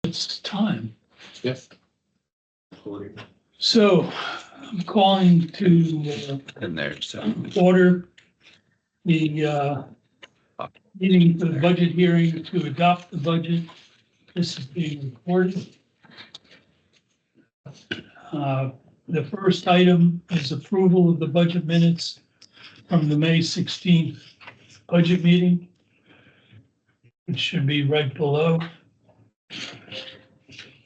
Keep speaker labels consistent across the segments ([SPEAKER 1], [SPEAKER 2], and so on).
[SPEAKER 1] it's time.
[SPEAKER 2] Yes.
[SPEAKER 1] So I'm calling to
[SPEAKER 3] And there's,
[SPEAKER 1] order the meeting for the budget hearing to adopt the budget. This is being recorded. The first item is approval of the budget minutes from the May 16th budget meeting, which should be right below.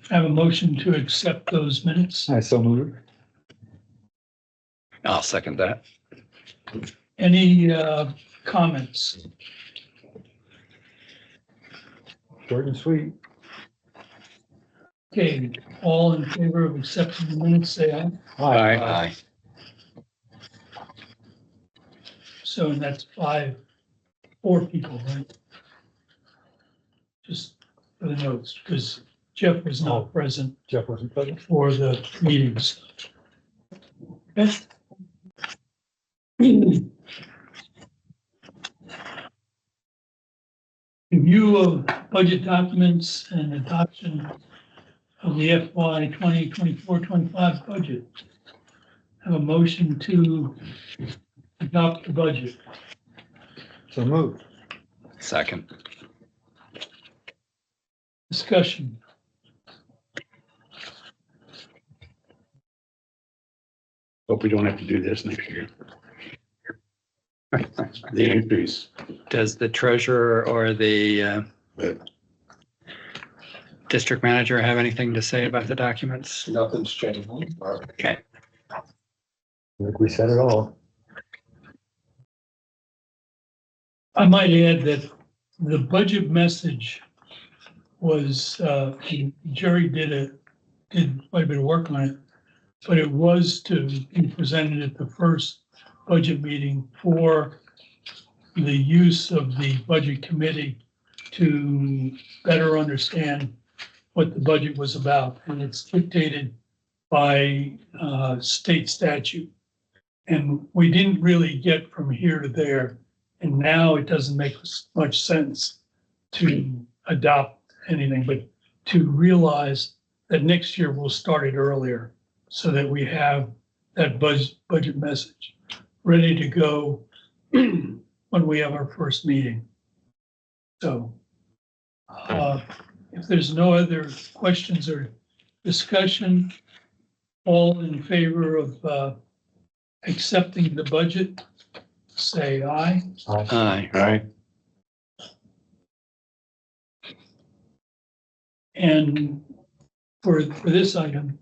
[SPEAKER 1] Have a motion to accept those minutes.
[SPEAKER 4] I so move.
[SPEAKER 3] I'll second that.
[SPEAKER 1] Any comments?
[SPEAKER 4] Short and sweet.
[SPEAKER 1] Okay, all in favor of accepting the minutes, say aye.
[SPEAKER 3] Aye.
[SPEAKER 1] So and that's 4 people, right? Just for the notes, because Jeff was not present
[SPEAKER 4] Jeff wasn't present.
[SPEAKER 1] for the meetings. Okay. Review of budget documents and adoption of the FY 2024-25 budget. Have a motion to adopt the budget.
[SPEAKER 4] So move.
[SPEAKER 3] Second.
[SPEAKER 1] Discussion.
[SPEAKER 2] Hope we don't have to do this next year. The increase,
[SPEAKER 3] Does the treasurer or the
[SPEAKER 2] but
[SPEAKER 3] district manager have anything to say about the documents?
[SPEAKER 2] nothing's changed.
[SPEAKER 3] Okay.
[SPEAKER 4] I think we said it all.
[SPEAKER 1] I might add that the budget message was, Jerry did quite a bit of work on it, but it was to be presented at the first budget meeting for the use of the budget committee to better understand what the budget was about. And it's dictated by state statute. And we didn't really get from here to there. And now it doesn't make much sense to adopt anything, but to realize that next year we'll start it earlier so that we have that budget message ready to go when we have our first meeting. So if there's no other questions or discussion, all in favor of accepting the budget, say aye.
[SPEAKER 3] Aye.
[SPEAKER 2] Right.
[SPEAKER 1] And for this item,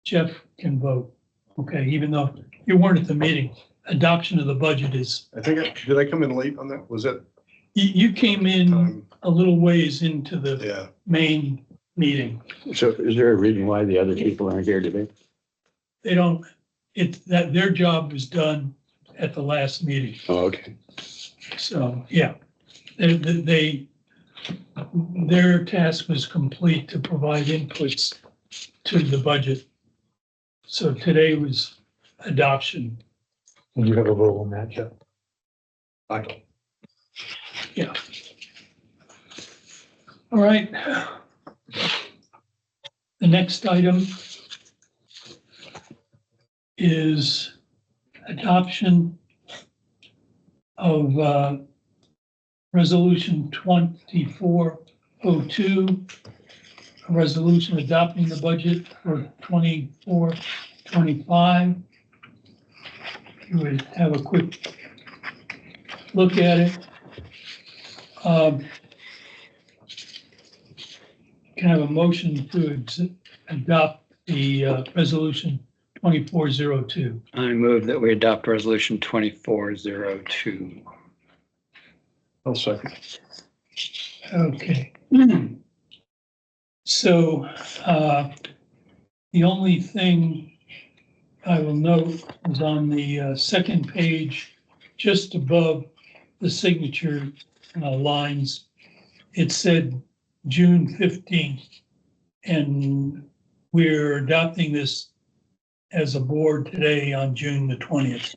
[SPEAKER 1] Jeff can vote. Okay, even though you weren't at the meeting, adoption of the budget is,
[SPEAKER 5] I think, did I come in late on that? Was it?
[SPEAKER 1] you came in a little ways into the
[SPEAKER 5] Yeah.
[SPEAKER 1] main meeting.
[SPEAKER 2] So is there a reason why the other people aren't here today?
[SPEAKER 1] They don't, that their job was done at the last meeting.
[SPEAKER 2] Oh, okay.
[SPEAKER 1] So, yeah, their task was complete to provide inputs to the budget. So today was adoption.
[SPEAKER 4] And you have a vote on that, Jeff?
[SPEAKER 5] I
[SPEAKER 1] Yeah. All right. The next item is adoption of Resolution 2402, a resolution adopting the budget for 24-25. You would have a quick look at it. Can I have a motion to adopt the resolution 2402?
[SPEAKER 3] I move that we adopt resolution 2402.
[SPEAKER 5] I'll second.
[SPEAKER 1] Okay. So the only thing I will note is on the second page, just above the signature lines, it said June 15th. And we're adopting this as a board today on June the 20th.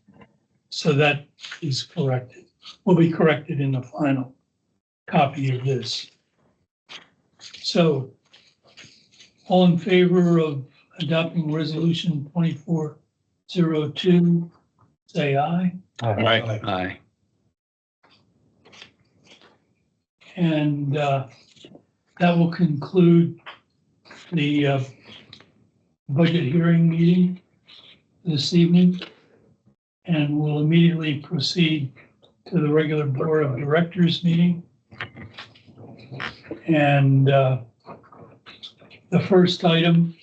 [SPEAKER 1] So that is corrected. Will be corrected in the final copy of this. So All in favor of adopting resolution 2402, say aye.
[SPEAKER 2] Right.
[SPEAKER 3] Aye.
[SPEAKER 1] And that will conclude the budget hearing meeting this evening. And we'll immediately proceed to the regular Board of Directors meeting. And the first item,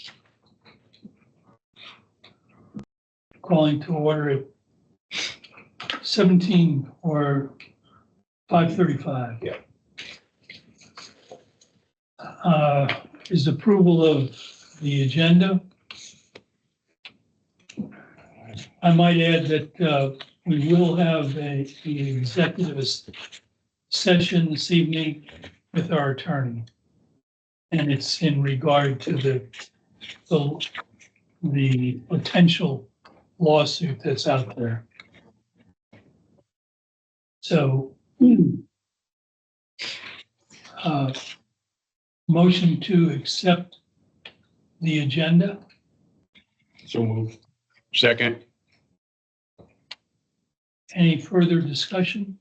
[SPEAKER 1] calling to order at 17 or 5:35.
[SPEAKER 5] Yeah.
[SPEAKER 1] Is approval of the agenda. I might add that we will have an executive session this evening with our attorney. And it's in regard to the potential lawsuit that's out there. So, motion to accept the agenda.
[SPEAKER 5] So move.
[SPEAKER 2] Second.
[SPEAKER 1] Any further discussion?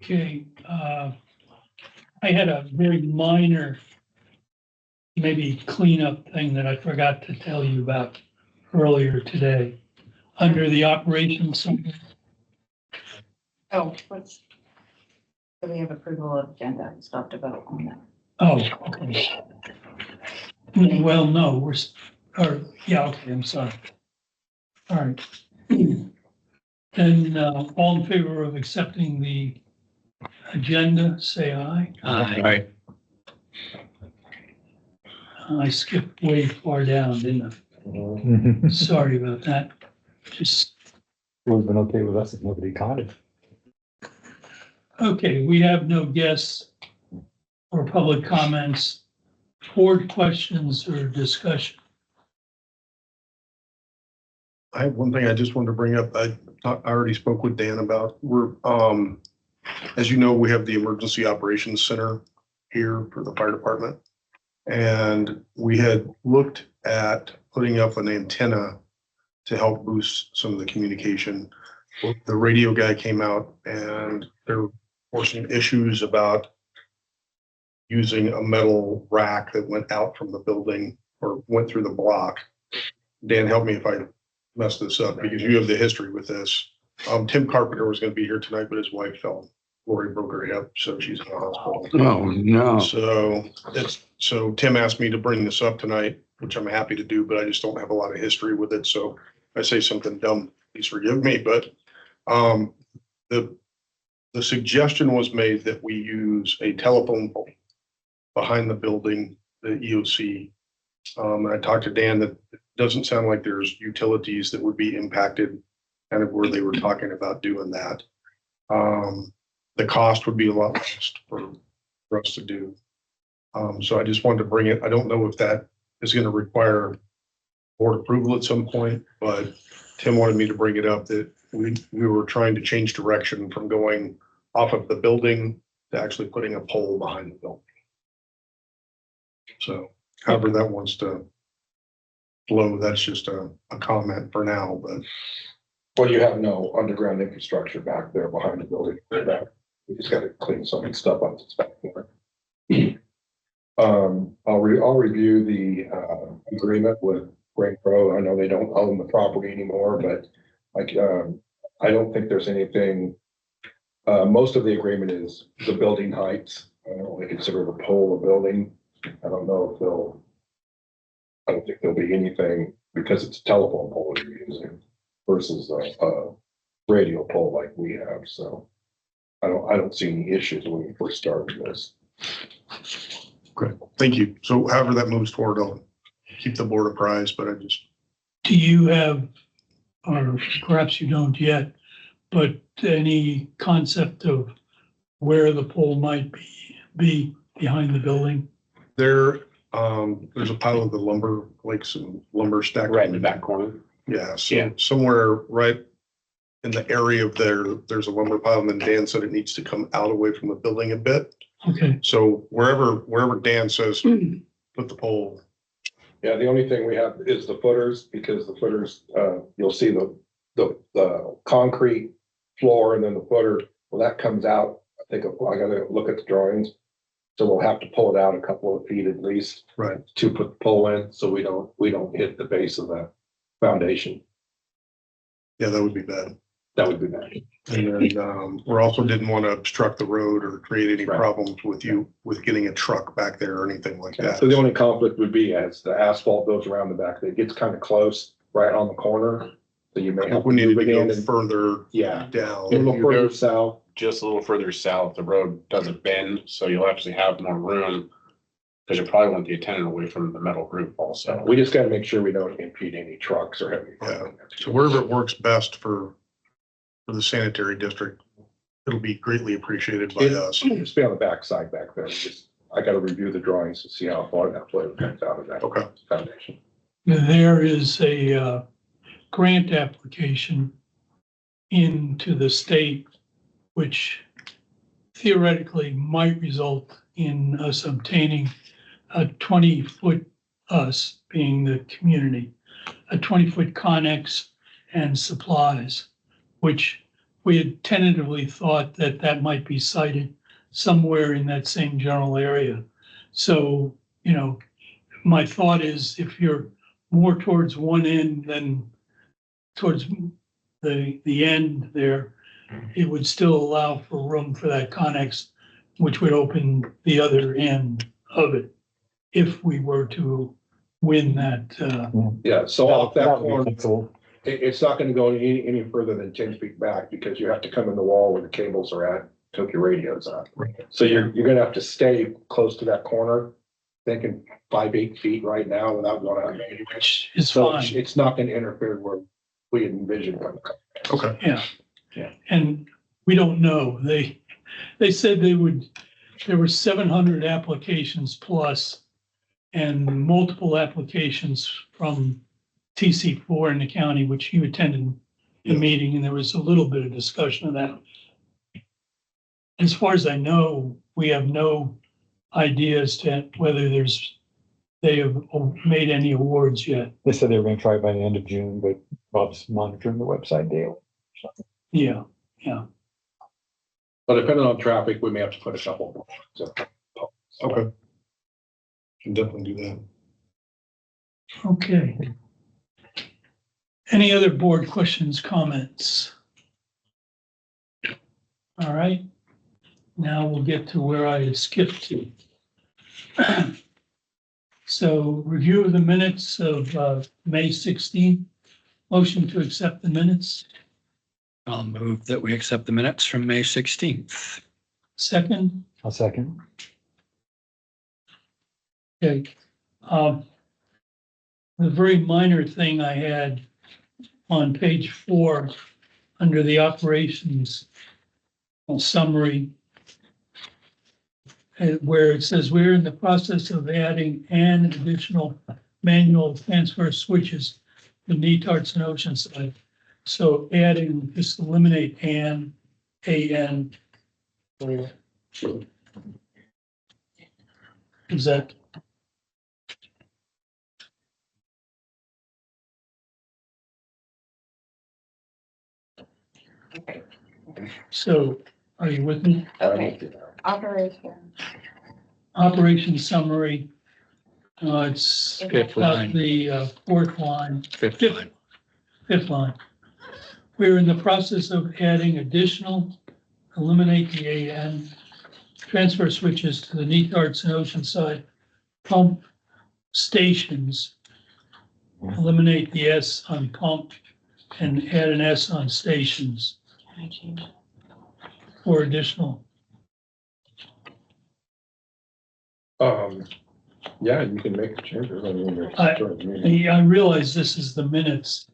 [SPEAKER 1] Okay, I had a very minor, maybe cleanup thing that I forgot to tell you about earlier today. Under the operations center.
[SPEAKER 6] Oh, what's, so we have approval of agenda, we still have to vote on that.
[SPEAKER 1] Oh, okay. Well, no, yeah, okay, I'm sorry. All right. Then, all in favor of accepting the agenda, say aye.
[SPEAKER 3] Aye.
[SPEAKER 2] Right.
[SPEAKER 1] I skipped way far down, didn't I? Sorry about that. Just,
[SPEAKER 4] It would have been okay with us if nobody caught it.
[SPEAKER 1] okay, we have no guests or public comments, board questions or discussion.
[SPEAKER 5] I have one thing I just wanted to bring up. I already spoke with Dan about, as you know, we have the Emergency Operations Center here for the fire department. And we had looked at putting up an antenna to help boost some of the communication. The radio guy came out and there were some issues about using a metal rack that went out from the building or went through the block. Dan, help me if I mess this up because you have the history with this. Tim Carpenter was going to be here tonight, but his wife fell. Lori broke her hip, so she's in the hospital.
[SPEAKER 2] Oh, no.
[SPEAKER 5] So Tim asked me to bring this up tonight, which I'm happy to do, but I just don't have a lot of history with it. So if I say something dumb, please forgive me. But the suggestion was made that we use a telephone pole behind the building, the EOC. I talked to Dan that it doesn't sound like there's utilities that would be impacted, kind of where they were talking about doing that. The cost would be a lot less for us to do. So I just wanted to bring it. I don't know if that is going to require board approval at some point, but Tim wanted me to bring it up that we were trying to change direction from going off of the building to actually putting a pole behind the building. So however that wants to flow, that's just a comment for now, but.
[SPEAKER 7] Well, you have no underground infrastructure back there behind the building. You just gotta clean some of the stuff up that's back there. I'll review the agreement with Great Pro. I know they don't own the property anymore, but like I don't think there's anything. Most of the agreement is the building heights. I don't really consider the pole a building. I don't know if I don't think there'll be anything because it's a telephone pole you're using versus a radio pole like we have. So I don't see any issues when we first started this.
[SPEAKER 5] Okay, thank you. So however that moves forward, I'll keep the board apprised, but I just.
[SPEAKER 1] Do you have or perhaps you don't yet, but any concept of where the pole might be behind the building?
[SPEAKER 5] There's a pile of the lumber, like some lumber stacked.
[SPEAKER 2] Right in the back corner.
[SPEAKER 5] Yeah, so
[SPEAKER 2] Yeah.
[SPEAKER 5] somewhere right in the area of there's a lumber pile, and then Dan said it needs to come out away from the building a bit.
[SPEAKER 1] Okay,
[SPEAKER 5] So wherever Dan says, put the pole.
[SPEAKER 7] Yeah, the only thing we have is the footers, because the footers, you'll see the concrete floor and then the footer, well, that comes out. I think I gotta look at the drawings. So we'll have to pull it out a couple of feet at least.
[SPEAKER 5] Right.
[SPEAKER 7] To put the pole in, so we don't hit the base of the foundation.
[SPEAKER 5] Yeah, that would be bad.
[SPEAKER 7] That would be bad.
[SPEAKER 5] And then, we also didn't want to obstruct the road or create any
[SPEAKER 7] Right.
[SPEAKER 5] problems with getting a truck back there or anything like that.
[SPEAKER 7] So the only conflict would be as the asphalt goes around the back, it gets kind of close right on the corner. So you may have.
[SPEAKER 5] We need to
[SPEAKER 7] move it
[SPEAKER 5] go
[SPEAKER 7] in and-
[SPEAKER 5] further
[SPEAKER 7] Yeah, a
[SPEAKER 5] down.
[SPEAKER 7] little further south.
[SPEAKER 2] Just a little further south, the road doesn't bend, so you'll actually have more room. Cause you probably want the attendant away from the metal roof also.
[SPEAKER 7] We just gotta make sure we don't impede any trucks or heavy.
[SPEAKER 5] Yeah. So wherever it works best for the sanitary district, it'll be greatly appreciated by us.
[SPEAKER 7] Just be on the back side back there. I gotta review the drawings to see how far that flow comes out of that.
[SPEAKER 5] Okay.
[SPEAKER 7] Foundation.
[SPEAKER 1] there is a grant application into the state, which theoretically might result in us obtaining a 20-foot, us being the community, a 20-foot Connex and supplies, which we had tentatively thought that might be sited somewhere in that same general area. So, my thought is if you're more towards one end than towards the end there, it would still allow for room for that Connex, which would open the other end of it if we were to win that.
[SPEAKER 7] Yeah, so off that
[SPEAKER 4] That would be
[SPEAKER 7] corner,
[SPEAKER 4] flexible.
[SPEAKER 7] it's not gonna go any further than 10 feet back because you have to come in the wall where the cables are at, hook your radios up. So you're gonna have to stay close to that corner, thinking 5-8 feet right now without going out.
[SPEAKER 1] Which is
[SPEAKER 7] So
[SPEAKER 1] fine.
[SPEAKER 7] it's not gonna interfere where we had envisioned.
[SPEAKER 5] Okay.
[SPEAKER 1] Yeah. And we don't know. They said there were 700 applications plus and multiple applications from TC4 in the county, which you attended the
[SPEAKER 5] Yeah.
[SPEAKER 1] meeting, and there was a little bit of discussion of that. As far as I know, we have no idea as to whether they have made any awards yet.
[SPEAKER 4] They said they were gonna try it by the end of June, but Bob's monitoring the website daily.
[SPEAKER 1] Yeah.
[SPEAKER 7] But depending on traffic, we may have to put a couple more. So,
[SPEAKER 5] Okay. Can definitely do that.
[SPEAKER 1] Okay. Any other board questions, comments? All right. Now we'll get to where I had skipped to. So review of the minutes of May 16th. Motion to accept the minutes.
[SPEAKER 3] I'll move that we accept the minutes from May 16th.
[SPEAKER 1] Second,
[SPEAKER 4] A second.
[SPEAKER 1] okay. The very minor thing I had on page 4, under the operations summary, where it says we're in the process of adding an additional manual transfer switches to Netarts and Oceanside. So adding, just eliminate an. Is that?
[SPEAKER 6] Okay.
[SPEAKER 1] So are you with me?
[SPEAKER 6] Okay.
[SPEAKER 1] Operation summary. It's
[SPEAKER 3] Fifth
[SPEAKER 1] about
[SPEAKER 3] line,
[SPEAKER 1] the fourth line.
[SPEAKER 3] fifth line.
[SPEAKER 1] Fifth line. We're in the process of adding additional, eliminate the AN, transfer switches to the Netarts and Oceanside pump stations. Eliminate the S on pump and add an S on stations for additional.
[SPEAKER 7] Yeah, you can make the changes. I mean,
[SPEAKER 1] I realize this is the minutes,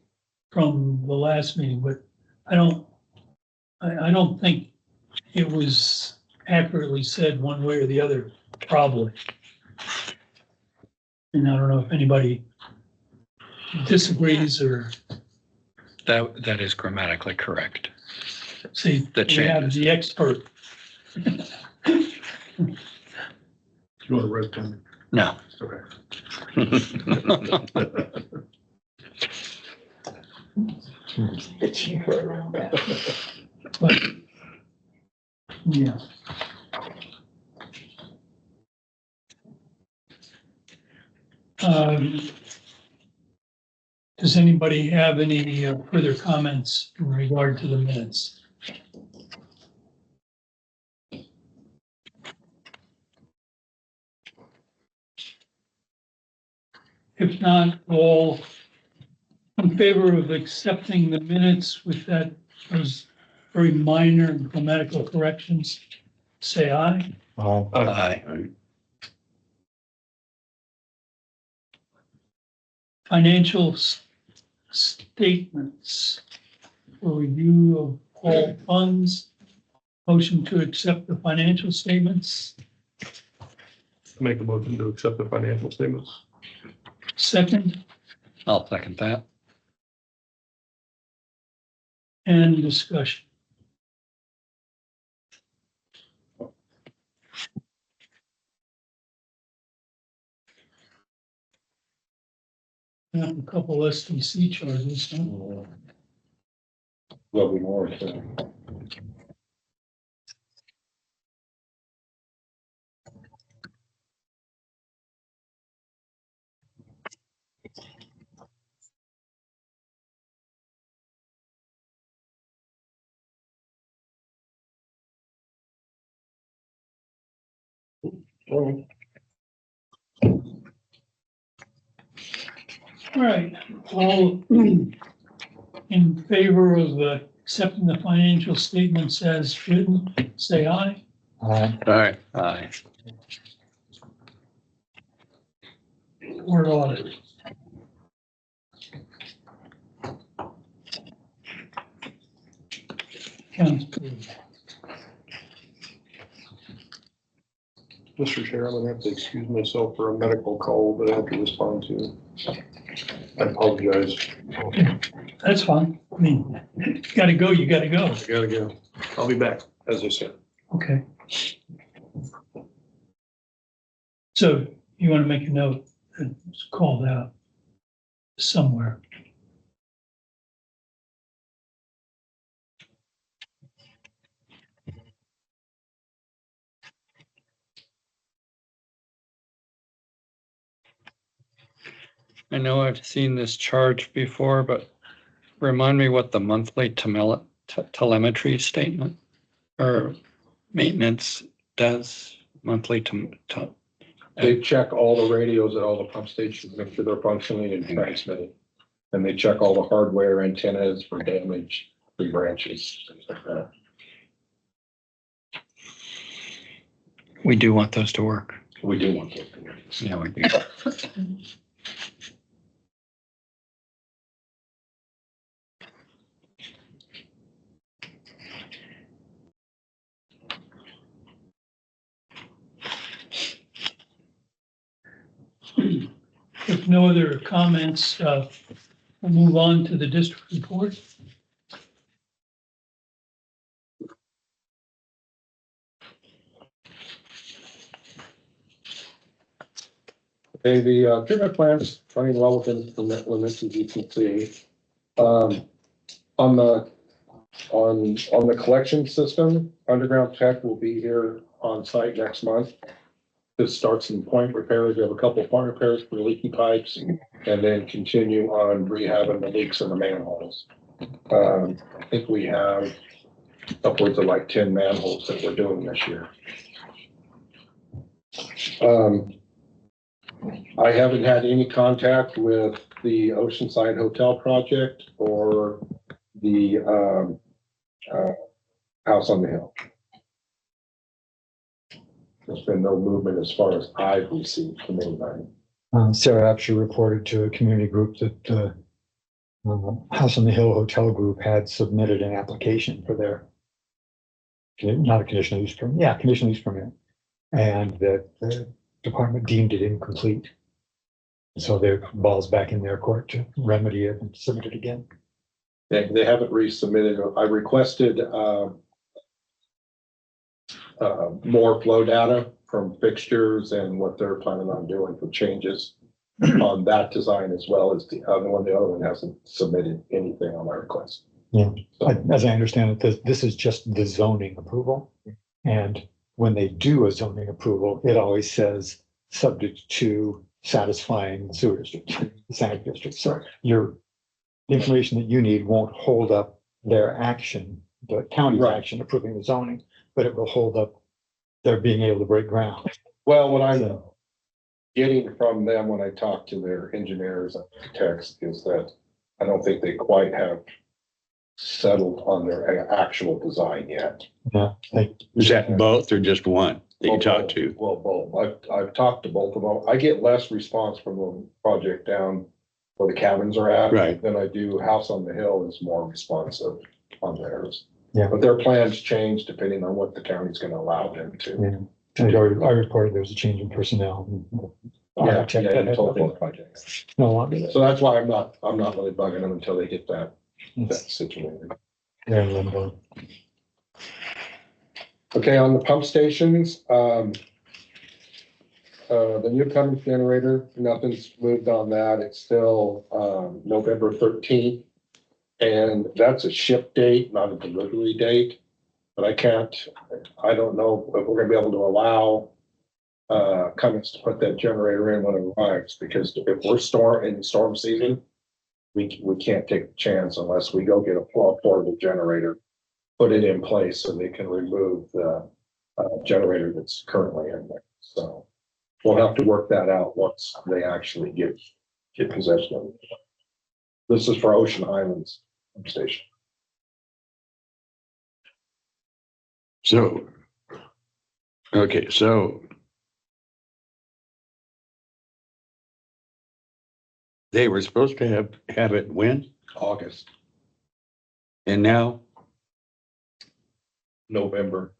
[SPEAKER 1] from the last meeting, but I don't think it was accurately said one way or the other, probably. And I don't know if anybody disagrees or,
[SPEAKER 3] That is grammatically correct.
[SPEAKER 1] see,
[SPEAKER 3] The
[SPEAKER 1] we have
[SPEAKER 3] changes.
[SPEAKER 1] the expert.
[SPEAKER 5] You want a red pen?
[SPEAKER 3] No.
[SPEAKER 5] Okay.
[SPEAKER 6] It's here around that.
[SPEAKER 1] But, yeah. Does anybody have any further comments in regard to the minutes? If not, all in favor of accepting the minutes with those very minor grammatical corrections, say aye.
[SPEAKER 3] Aye.
[SPEAKER 1] Financial statements for review of all funds. Motion to accept the financial statements.
[SPEAKER 5] Make a motion to accept the financial statements.
[SPEAKER 1] Second,
[SPEAKER 3] I'll second that.
[SPEAKER 1] and discussion. A couple STC charges, huh?
[SPEAKER 7] There'll be more, so.
[SPEAKER 1] All right, all in favor of accepting the financial statements as written, say aye.
[SPEAKER 3] Aye. Aye.
[SPEAKER 1] Word audit. Counts paid.
[SPEAKER 5] Mr. Chair, I'm gonna have to excuse myself for a medical call that I have to respond to. I apologize.
[SPEAKER 1] That's fine. I mean, you gotta go, you gotta go.
[SPEAKER 5] I gotta go. I'll be back, as I said.
[SPEAKER 1] Okay. So you want to make a note that it's called out somewhere.
[SPEAKER 3] I know I've seen this charge before, but remind me what the monthly telemetry statement or maintenance does monthly
[SPEAKER 7] They check all the radios at all the pump stations, make sure they're functioning and transmitting. And they check all the hardware antennas for damage, tree branches, things like that.
[SPEAKER 3] We do want those to work.
[SPEAKER 7] We do want to.
[SPEAKER 3] Yeah, we do.
[SPEAKER 1] If no other comments, we'll move on to the district report.
[SPEAKER 7] Okay, the treatment plant's running well within the net limits, as you can see. On the collection system, underground tech will be here on site next month. This starts in point repairs. We have a couple of point repairs for leaky pipes and then continue on rehabbing the leaks in the manholes. I think we have upwards of like 10 manholes that we're doing this year. I haven't had any contact with the Oceanside Hotel project or the House on the Hill. There's been no movement as far as I've received from anybody.
[SPEAKER 4] Sarah actually reported to a community group that House on the Hill Hotel Group had submitted an application for their, not a conditional use permit, yeah, conditional use permit. And the department deemed it incomplete. So their ball's back in their court to remedy it and submit it again.
[SPEAKER 7] They haven't resubmitted. I requested, more flow data from fixtures and what they're planning on doing for changes on that design, as well as the other one hasn't submitted anything on my request.
[SPEAKER 4] Yeah.
[SPEAKER 7] So,
[SPEAKER 4] As I understand it, this is just the zoning approval. And when they do a zoning approval, it always says subject to satisfying the sewer district, the sanitary district. So the information that you need won't hold up their action, the county's
[SPEAKER 7] Right.
[SPEAKER 4] action approving the zoning, but it will hold up their being able to break ground.
[SPEAKER 7] well, what I'm
[SPEAKER 4] So,
[SPEAKER 7] getting from them when I talk to their engineers and architects is that I don't think they quite have settled on their actual design yet.
[SPEAKER 4] yeah,
[SPEAKER 8] Is that both or just one that you
[SPEAKER 7] Well,
[SPEAKER 8] talked
[SPEAKER 7] both.
[SPEAKER 8] to?
[SPEAKER 7] Well, both. I've talked to both of them. I get less response from the project down where the cabins are at.
[SPEAKER 8] Right.
[SPEAKER 7] Than I do House on the Hill is more responsive on theirs.
[SPEAKER 4] Yeah.
[SPEAKER 7] But their plans change depending on what the county's gonna allow them to.
[SPEAKER 4] yeah. And I reported there was a change in personnel. Architect that
[SPEAKER 7] Yeah, you
[SPEAKER 4] had
[SPEAKER 7] told me the
[SPEAKER 4] before,
[SPEAKER 7] project.
[SPEAKER 4] no longer there.
[SPEAKER 7] So that's why I'm not really bugging them until they get that situated.
[SPEAKER 4] They're in limbo.
[SPEAKER 7] Okay, on the pump stations, the new Cummins generator, nothing's moved on that. It's still, November 13th. And that's a ship date, not a delivery date. But I don't know if we're gonna be able to allow, Cummins to put that generator in when it arrives, because if we're in storm season, we can't take a chance unless we go get a portable generator, put it in place so they can remove the generator that's currently in there. So we'll have to work that out once they actually get possession of it. This is for Ocean Highlands pump station.
[SPEAKER 8] So, okay, so they were supposed to have it when?
[SPEAKER 7] August,
[SPEAKER 8] And now?
[SPEAKER 7] November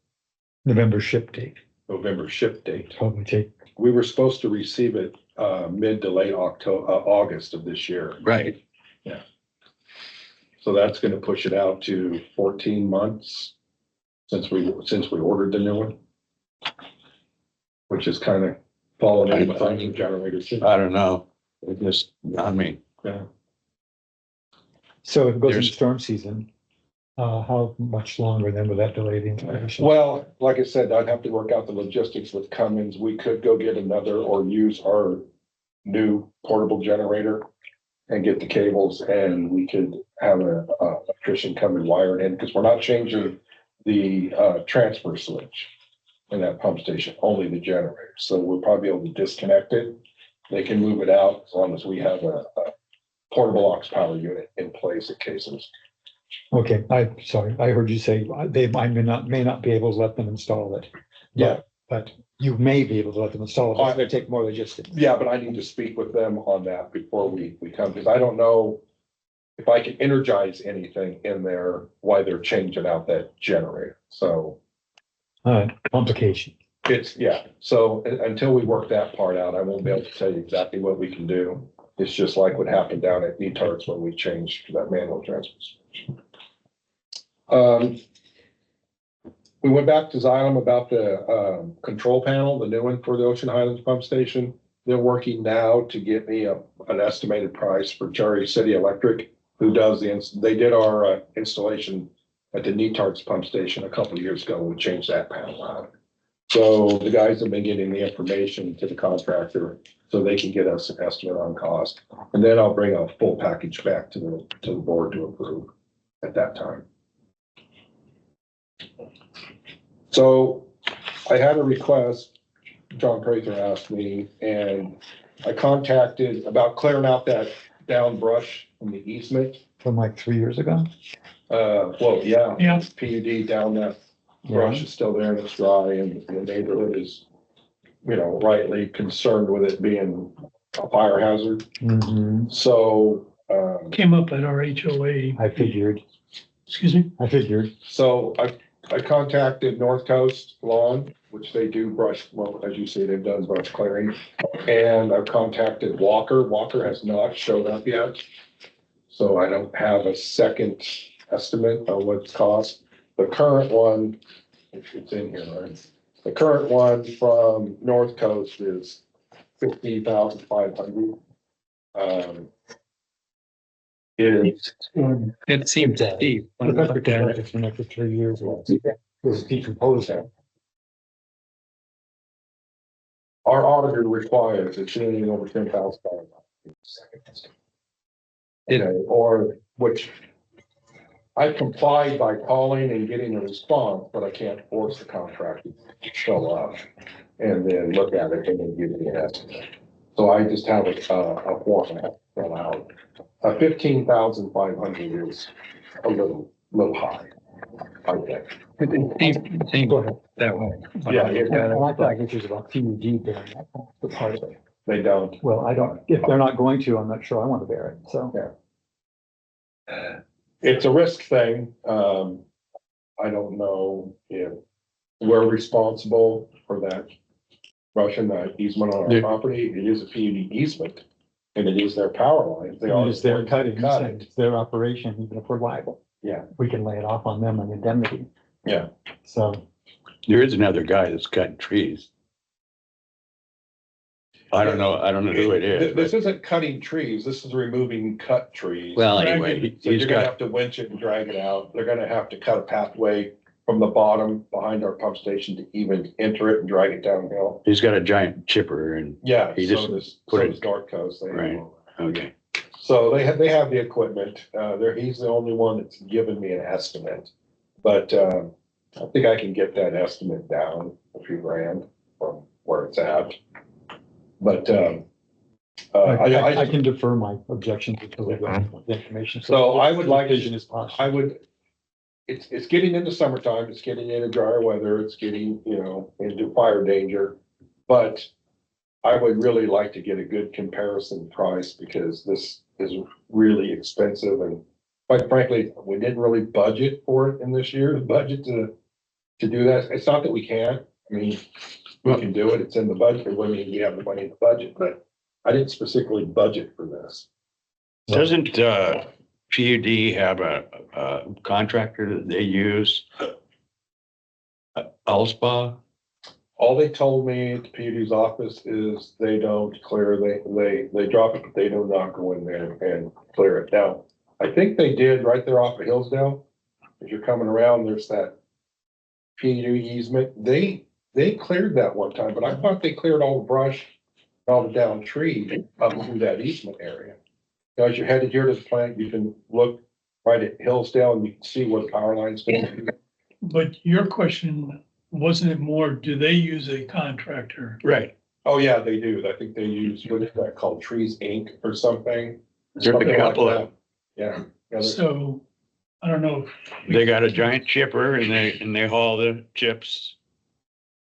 [SPEAKER 4] Ship date,
[SPEAKER 7] ship date.
[SPEAKER 4] probably take,
[SPEAKER 7] We were supposed to receive it mid to late August of this year.
[SPEAKER 8] Right.
[SPEAKER 7] So that's gonna push it out to 14 months since we ordered the new one. Which is kind of falling in with our new generators.
[SPEAKER 8] I don't know. It just, I mean,
[SPEAKER 7] Yeah.
[SPEAKER 4] so if it goes into
[SPEAKER 8] There's-
[SPEAKER 4] storm season, how much longer then would that delay the installation?
[SPEAKER 7] Well, like I said, I'd have to work out the logistics with Cummins. We could go get another or use our new portable generator and get the cables, and we could have a electrician come and wire it in, because we're not changing the transfer switch in that pump station, only the generator. So we'll probably be able to disconnect it. They can move it out as long as we have a portable aux power unit in place in cases.
[SPEAKER 4] Okay, sorry, I heard you say I may not be able to let them install it.
[SPEAKER 7] Yeah.
[SPEAKER 4] But you may be able to let them install it, but it's gonna take more logistics.
[SPEAKER 7] Yeah, but I need to speak with them on that before we come, because I don't know if I can energize anything in there, why they're changing out that generator. So
[SPEAKER 4] Complication.
[SPEAKER 7] so until we work that part out, I won't be able to tell you exactly what we can do. It's just like what happened down at Netarts when we changed that manual transfer switch. We went back to Xylem about the control panel, the new one for the Ocean Highlands pump station. They're working now to get me an estimated price for Cherry City Electric, who does they did our installation at the Netarts pump station a couple of years ago. We changed that panel out. So the guys have been getting the information to the contractor so they can get us an estimate on cost. And then I'll bring a full package back to the board to approve at that time. So I had a request, John Prather asked me, and I contacted about clearing out that down brush from the easement.
[SPEAKER 4] From like 3 years ago?
[SPEAKER 7] Well, yeah.
[SPEAKER 1] Yeah.
[SPEAKER 7] PUD down that brush is still there and it's dry, and the neighborhood is, rightly concerned with it being a fire hazard.
[SPEAKER 4] Mhm.
[SPEAKER 7] So
[SPEAKER 1] Came up at our HOA,
[SPEAKER 4] I figured,
[SPEAKER 1] excuse me,
[SPEAKER 7] So I contacted North Coast Lawn, which they do brush, well, as you see, they've done brush clearing. And I've contacted Walker. Walker has not showed up yet. So I don't have a second estimate on what it's cost. The current one, if it's in here, right? The current one from North Coast is 15,500. Is
[SPEAKER 3] It seems steep. when I look at it.
[SPEAKER 4] it's been there for 3 years. It's decomposed.
[SPEAKER 7] our auditor requires it's anything over $10,000.
[SPEAKER 3] It-
[SPEAKER 7] Okay, or which I complied by calling and getting a response, but I can't force the contractor to show up and then look at it and then give me an estimate. So I just have a form I have to fill out. 15,500 is a little high, I think.
[SPEAKER 3] It seems that way.
[SPEAKER 7] Yeah,
[SPEAKER 4] And I thought this was about PUD bearing that the part of it.
[SPEAKER 7] They don't.
[SPEAKER 4] Well, I don't, if they're not going to, I'm not sure I want to bear it, so.
[SPEAKER 7] It's a risk thing. I don't know if we're responsible for that Russian easement on our
[SPEAKER 8] Yeah.
[SPEAKER 7] property. It is a PUD easement and it is their power line. They are.
[SPEAKER 4] It's their cutting,
[SPEAKER 7] Cut
[SPEAKER 4] and
[SPEAKER 7] it.
[SPEAKER 4] it's their operation, even if we're liable.
[SPEAKER 7] Yeah.
[SPEAKER 4] We can lay it off on them on indemnity.
[SPEAKER 7] Yeah.
[SPEAKER 4] So,
[SPEAKER 8] There is another guy that's cutting trees. I don't know who it is.
[SPEAKER 7] This
[SPEAKER 8] but-
[SPEAKER 7] isn't cutting trees. This is removing cut trees.
[SPEAKER 8] Well,
[SPEAKER 1] Drag
[SPEAKER 8] anyway,
[SPEAKER 1] it.
[SPEAKER 7] So
[SPEAKER 8] he's
[SPEAKER 7] you're gonna
[SPEAKER 8] got,
[SPEAKER 7] have to winch it and drag it out. They're gonna have to cut a pathway from the bottom behind our pump station to even enter it and drag it downhill.
[SPEAKER 8] he's got a giant chipper and,
[SPEAKER 7] Yeah,
[SPEAKER 8] He
[SPEAKER 7] so
[SPEAKER 8] just
[SPEAKER 7] does,
[SPEAKER 8] put
[SPEAKER 7] so
[SPEAKER 8] it-
[SPEAKER 7] does North Coast. They have
[SPEAKER 8] Right.
[SPEAKER 7] all that.
[SPEAKER 8] okay.
[SPEAKER 7] So they have the equipment. He's the only one that's given me an estimate. But, I think I can get that estimate down a few grand from where it's at. But,
[SPEAKER 4] I can defer my objections until we get the information.
[SPEAKER 7] So I would like to-
[SPEAKER 4] Vision is possible.
[SPEAKER 7] I would, it's getting into summertime, it's getting into drier weather, it's getting, into fire danger. But I would really like to get a good comparison price because this is really expensive and quite frankly, we didn't really budget for it in this year's budget to do that. It's not that we can't, I mean, we can do it, it's in the budget, I mean, we have the money in the budget, but I didn't specifically budget for this.
[SPEAKER 8] Doesn't, PUD have a contractor that they use? Allspa?
[SPEAKER 7] All they told me at the PUD's office is they don't clear, they drop it, but they do not go in there and clear it. Now, I think they did right there off of Hillsdale. As you're coming around, there's that PUD easement. They cleared that one time, but I thought they cleared all the brush, all the down trees up through that easement area. Now, as you're headed here to the plant, you can look right at Hillsdale and you can see where the power lines go.
[SPEAKER 1] but your question, wasn't it more, do they use a contractor?
[SPEAKER 8] Right.
[SPEAKER 7] Oh, yeah, they do. I think they use, what is that called, Trees Inc. or something?
[SPEAKER 8] There's a
[SPEAKER 7] Something like
[SPEAKER 8] couple
[SPEAKER 7] that.
[SPEAKER 8] of,
[SPEAKER 7] Yeah. Yeah, there's-
[SPEAKER 1] So, I don't know,
[SPEAKER 8] they got a giant chipper and they haul the chips.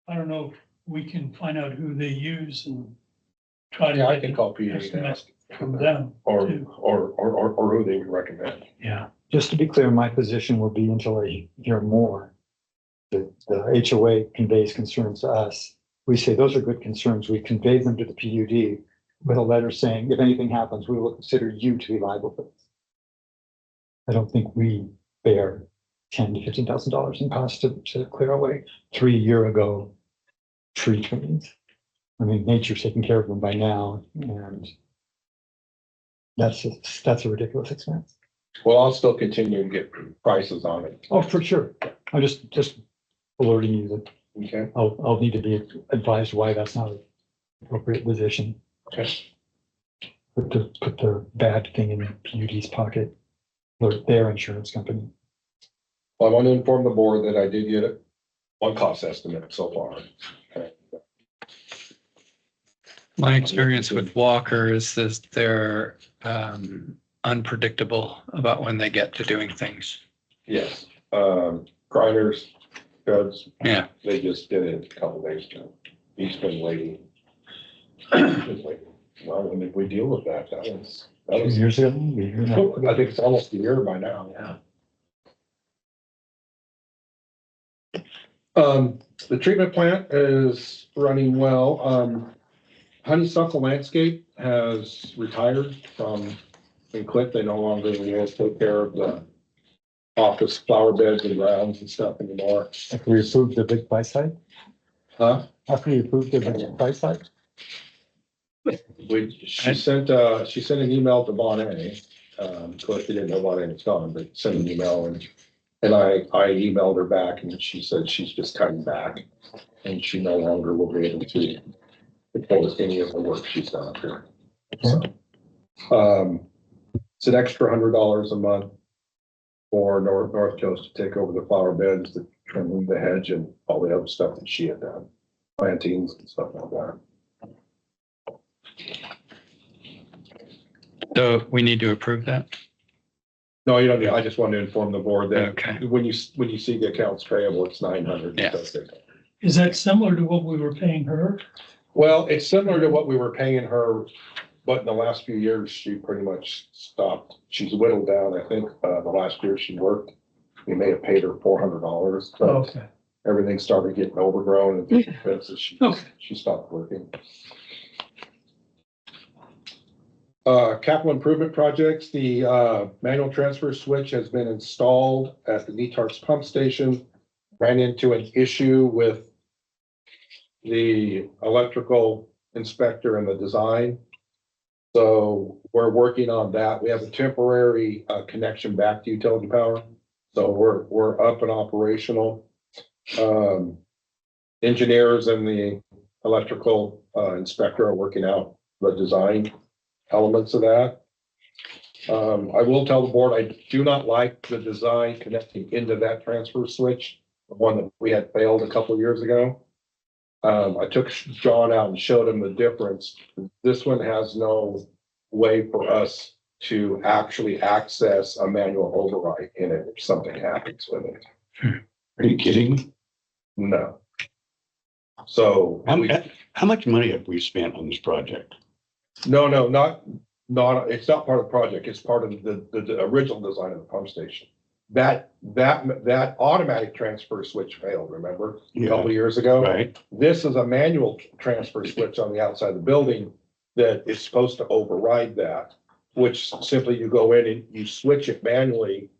[SPEAKER 1] I don't know if we can find out who they use and try to.
[SPEAKER 7] Yeah, I can call PUD and
[SPEAKER 1] estimate
[SPEAKER 7] ask,
[SPEAKER 1] from them.
[SPEAKER 7] or
[SPEAKER 1] too.
[SPEAKER 7] who they would recommend.
[SPEAKER 4] Yeah, just to be clear, my position will be until I hear more. The HOA conveys concerns to us. We say those are good concerns. We convey them to the PUD with a letter saying, if anything happens, we will consider you to be liable for this. I don't think we bear $10,000 to $15,000 in cost to clear away 3 year ago tree trimmings. I mean, nature's taking care of them by now, and that's a ridiculous expense.
[SPEAKER 7] Well, I'll still continue to get prices on it.
[SPEAKER 4] Oh, for sure. I'm just alerting you that
[SPEAKER 7] Okay.
[SPEAKER 4] I'll need to be advised why that's not an appropriate position.
[SPEAKER 7] Okay.
[SPEAKER 4] Put the bad thing in PUD's pocket, or their insurance company.
[SPEAKER 7] Well, I want to inform the board that I did get one cost estimate so far.
[SPEAKER 3] My experience with Walker is this, they're unpredictable about when they get to doing things.
[SPEAKER 7] Yes, grinders, Judge,
[SPEAKER 3] Yeah,
[SPEAKER 7] they just did it a couple days ago. He's been waiting. Just waiting. Well, when did we deal with that? That was That
[SPEAKER 4] 2
[SPEAKER 7] was,
[SPEAKER 4] years ago, a year and a half ago.
[SPEAKER 7] I think it's almost a year by now, yeah. The treatment plant is running well. Honeysuckle Landscape has retired from Cliff. They no longer will take care of the office flower beds and grounds and stuff anymore.
[SPEAKER 4] After we approved the big price hike,
[SPEAKER 7] Huh?
[SPEAKER 4] after we approved the big price hike,
[SPEAKER 7] She sent an email to Bonnet. Of course, she didn't know Bonnet was gone, but sent an email and I emailed her back and she said she's just cutting back. And she no longer will be able to propose any of the work she's done up here. So, it's an extra $100 a month for North Coast to take over the flower beds, the trimming the hedge and all the other stuff that she had done, plantings and stuff like that.
[SPEAKER 3] So we need to approve that?
[SPEAKER 7] No, you don't need, I just wanted to inform the board that
[SPEAKER 3] Okay.
[SPEAKER 7] when you see the accounts payable, it's 900.
[SPEAKER 3] Yeah.
[SPEAKER 1] Is that similar to what we were paying her?
[SPEAKER 7] Well, it's similar to what we were paying her, but in the last few years, she pretty much stopped. She's whittled down. I think, the last year she worked, we may have paid her $400, but
[SPEAKER 1] Okay,
[SPEAKER 7] everything started getting overgrown and expensive.
[SPEAKER 1] Okay.
[SPEAKER 7] She stopped working. Capital improvement projects, the manual transfer switch has been installed at the Netarts pump station. Ran into an issue with the electrical inspector and the design. So we're working on that. We have a temporary connection back to utility power. So we're up and operational. Engineers and the electrical inspector are working out the design elements of that. I will tell the board, I do not like the design connecting into that transfer switch, the one that we had failed a couple of years ago. I took John out and showed him the difference. This one has no way for us to actually access a manual override in it if something happens with it.
[SPEAKER 8] Are you kidding me?
[SPEAKER 7] No. So.
[SPEAKER 8] How much money have we spent on this project?
[SPEAKER 7] No, it's not part of the project. It's part of the original design of the pump station. That automatic transfer switch failed, remember? A couple of years ago?
[SPEAKER 8] Right,
[SPEAKER 7] This is a manual transfer switch on the outside of the building that is supposed to override that, which simply you go in and you switch it manually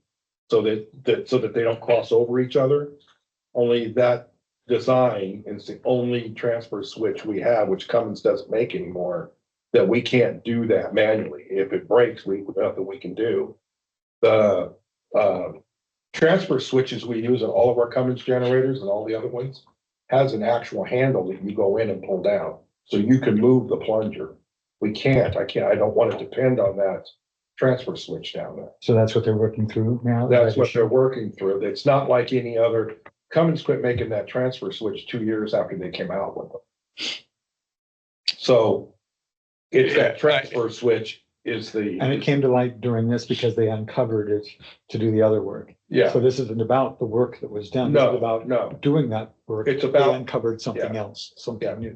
[SPEAKER 7] so that they don't cross over each other. Only that design is the only transfer switch we have, which Cummins doesn't make anymore, that we can't do that manually. If it breaks, nothing we can do. The transfer switches we use in all of our Cummins generators and all the other ones has an actual handle that you go in and pull down. So you can move the plunger. I don't want to depend on that transfer switch down there.
[SPEAKER 4] so that's what they're working through now.
[SPEAKER 7] That's what they're working through. It's not like any other. Cummins quit making that transfer switch 2 years after they came out with them. So it's that transfer switch is the.
[SPEAKER 4] And it came to light during this because they uncovered it to do the other work.
[SPEAKER 7] Yeah,
[SPEAKER 4] So this isn't about the work that was done. This is about
[SPEAKER 7] no,
[SPEAKER 4] doing that work.
[SPEAKER 7] It's
[SPEAKER 4] They
[SPEAKER 7] about-
[SPEAKER 4] uncovered something
[SPEAKER 7] yeah.
[SPEAKER 4] else, something
[SPEAKER 7] Yeah.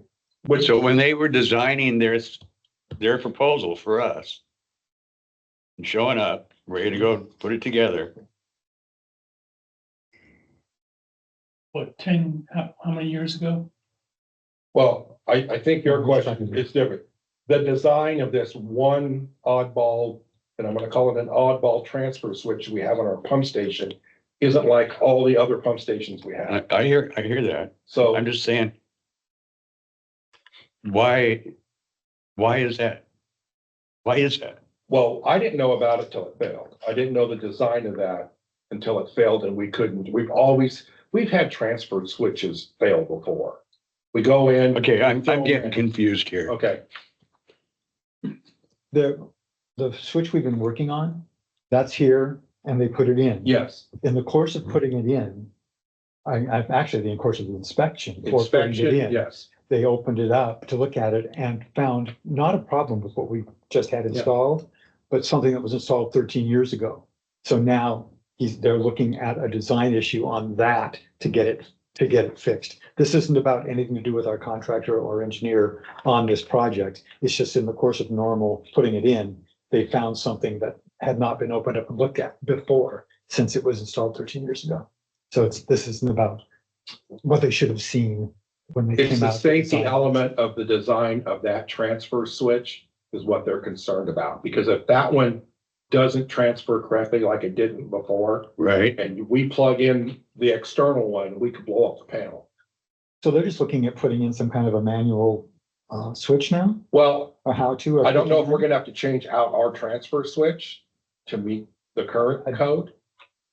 [SPEAKER 4] new.
[SPEAKER 8] so when they were designing their proposal for us, and showing up, ready to go, put it together,
[SPEAKER 1] what, how many years ago?
[SPEAKER 7] well, I think your question is different. The design of this one oddball, and I'm gonna call it an oddball transfer switch we have on our pump station, isn't like all the other pump stations we have.
[SPEAKER 8] I hear that.
[SPEAKER 7] So
[SPEAKER 8] I'm just saying. Why is that? Why is that?
[SPEAKER 7] well, I didn't know about it till it failed. I didn't know the design of that until it failed and we've had transfer switches fail before. We go in.
[SPEAKER 8] Okay, I'm getting confused here.
[SPEAKER 7] Okay,
[SPEAKER 4] The switch we've been working on, that's here and they put it in.
[SPEAKER 7] yes,
[SPEAKER 4] In the course of putting it in, I've actually, in the course of the inspection, before putting it
[SPEAKER 7] inspection,
[SPEAKER 4] in,
[SPEAKER 7] yes,
[SPEAKER 4] they opened it up to look at it and found not a problem with what we just had installed, but something that was installed 13 years ago. So now they're looking at a design issue on that to get it fixed. This isn't about anything to do with our contractor or engineer on this project. It's just in the course of normal putting it in, they found something that had not been opened up and looked at before, since it was installed 13 years ago. So this isn't about what they should have seen when they
[SPEAKER 7] It's
[SPEAKER 4] came
[SPEAKER 7] the
[SPEAKER 4] out.
[SPEAKER 7] safety element of the design of that transfer switch is what they're concerned about. Because if that one doesn't transfer correctly like it didn't before,
[SPEAKER 8] Right.
[SPEAKER 7] and we plug in the external one, we could blow up the panel.
[SPEAKER 4] So they're just looking at putting in some kind of a manual switch now,
[SPEAKER 7] Well,
[SPEAKER 4] or how to? or
[SPEAKER 7] I don't know if we're
[SPEAKER 4] fixing
[SPEAKER 7] gonna have to change out our transfer switch to meet the current code.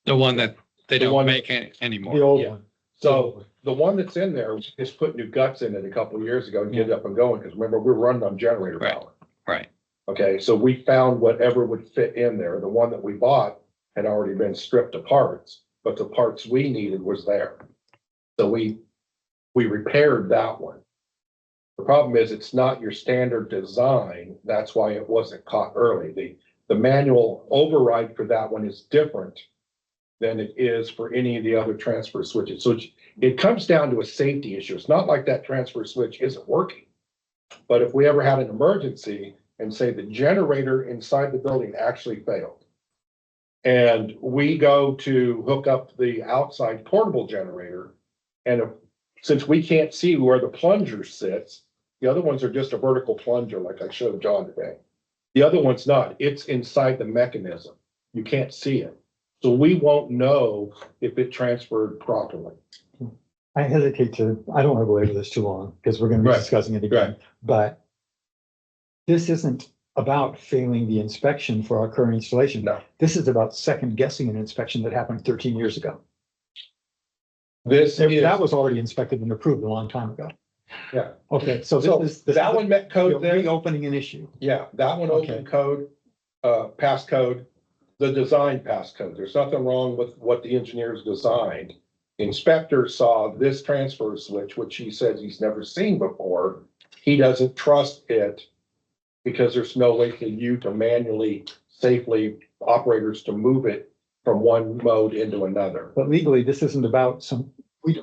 [SPEAKER 3] The one that they
[SPEAKER 7] The one-
[SPEAKER 3] don't make
[SPEAKER 4] that? The
[SPEAKER 3] anymore.
[SPEAKER 4] old
[SPEAKER 7] Yeah.
[SPEAKER 4] one.
[SPEAKER 7] So the one that's in there, we just put new guts in it a couple of years ago and get it up and going, because remember, we're running on generator
[SPEAKER 3] Right.
[SPEAKER 7] power.
[SPEAKER 3] Right.
[SPEAKER 7] Okay, so we found whatever would fit in there. The one that we bought had already been stripped to parts, but the parts we needed was there. So we repaired that one. The problem is it's not your standard design. That's why it wasn't caught early. The manual override for that one is different than it is for any of the other transfer switches. So it comes down to a safety issue. It's not like that transfer switch isn't working. But if we ever had an emergency and say the generator inside the building actually failed, and we go to hook up the outside portable generator, and since we can't see where the plunger sits, the other ones are just a vertical plunger like I showed John today. The other one's not. It's inside the mechanism. You can't see it. So we won't know if it transferred properly.
[SPEAKER 4] I hesitate to, I don't want to go over this too long, because we're gonna be
[SPEAKER 7] Right.
[SPEAKER 4] discussing it again, but this isn't about failing the inspection for our current installation.
[SPEAKER 7] No.
[SPEAKER 4] This is about second guessing an inspection that happened 13 years ago.
[SPEAKER 7] This is,
[SPEAKER 4] That was already inspected and approved a long time ago.
[SPEAKER 7] yeah.
[SPEAKER 4] Okay, so
[SPEAKER 7] So
[SPEAKER 4] this is.
[SPEAKER 7] that one met code then.
[SPEAKER 4] Reopening an issue.
[SPEAKER 7] Yeah, that one
[SPEAKER 4] Okay.
[SPEAKER 7] open code, passed code, the design passed code. There's nothing wrong with what the engineers designed. Inspector saw this transfer switch, which he says he's never seen before. He doesn't trust it because there's no way for you to manually, safely, operators to move it from one mode into another.
[SPEAKER 4] But legally, this isn't about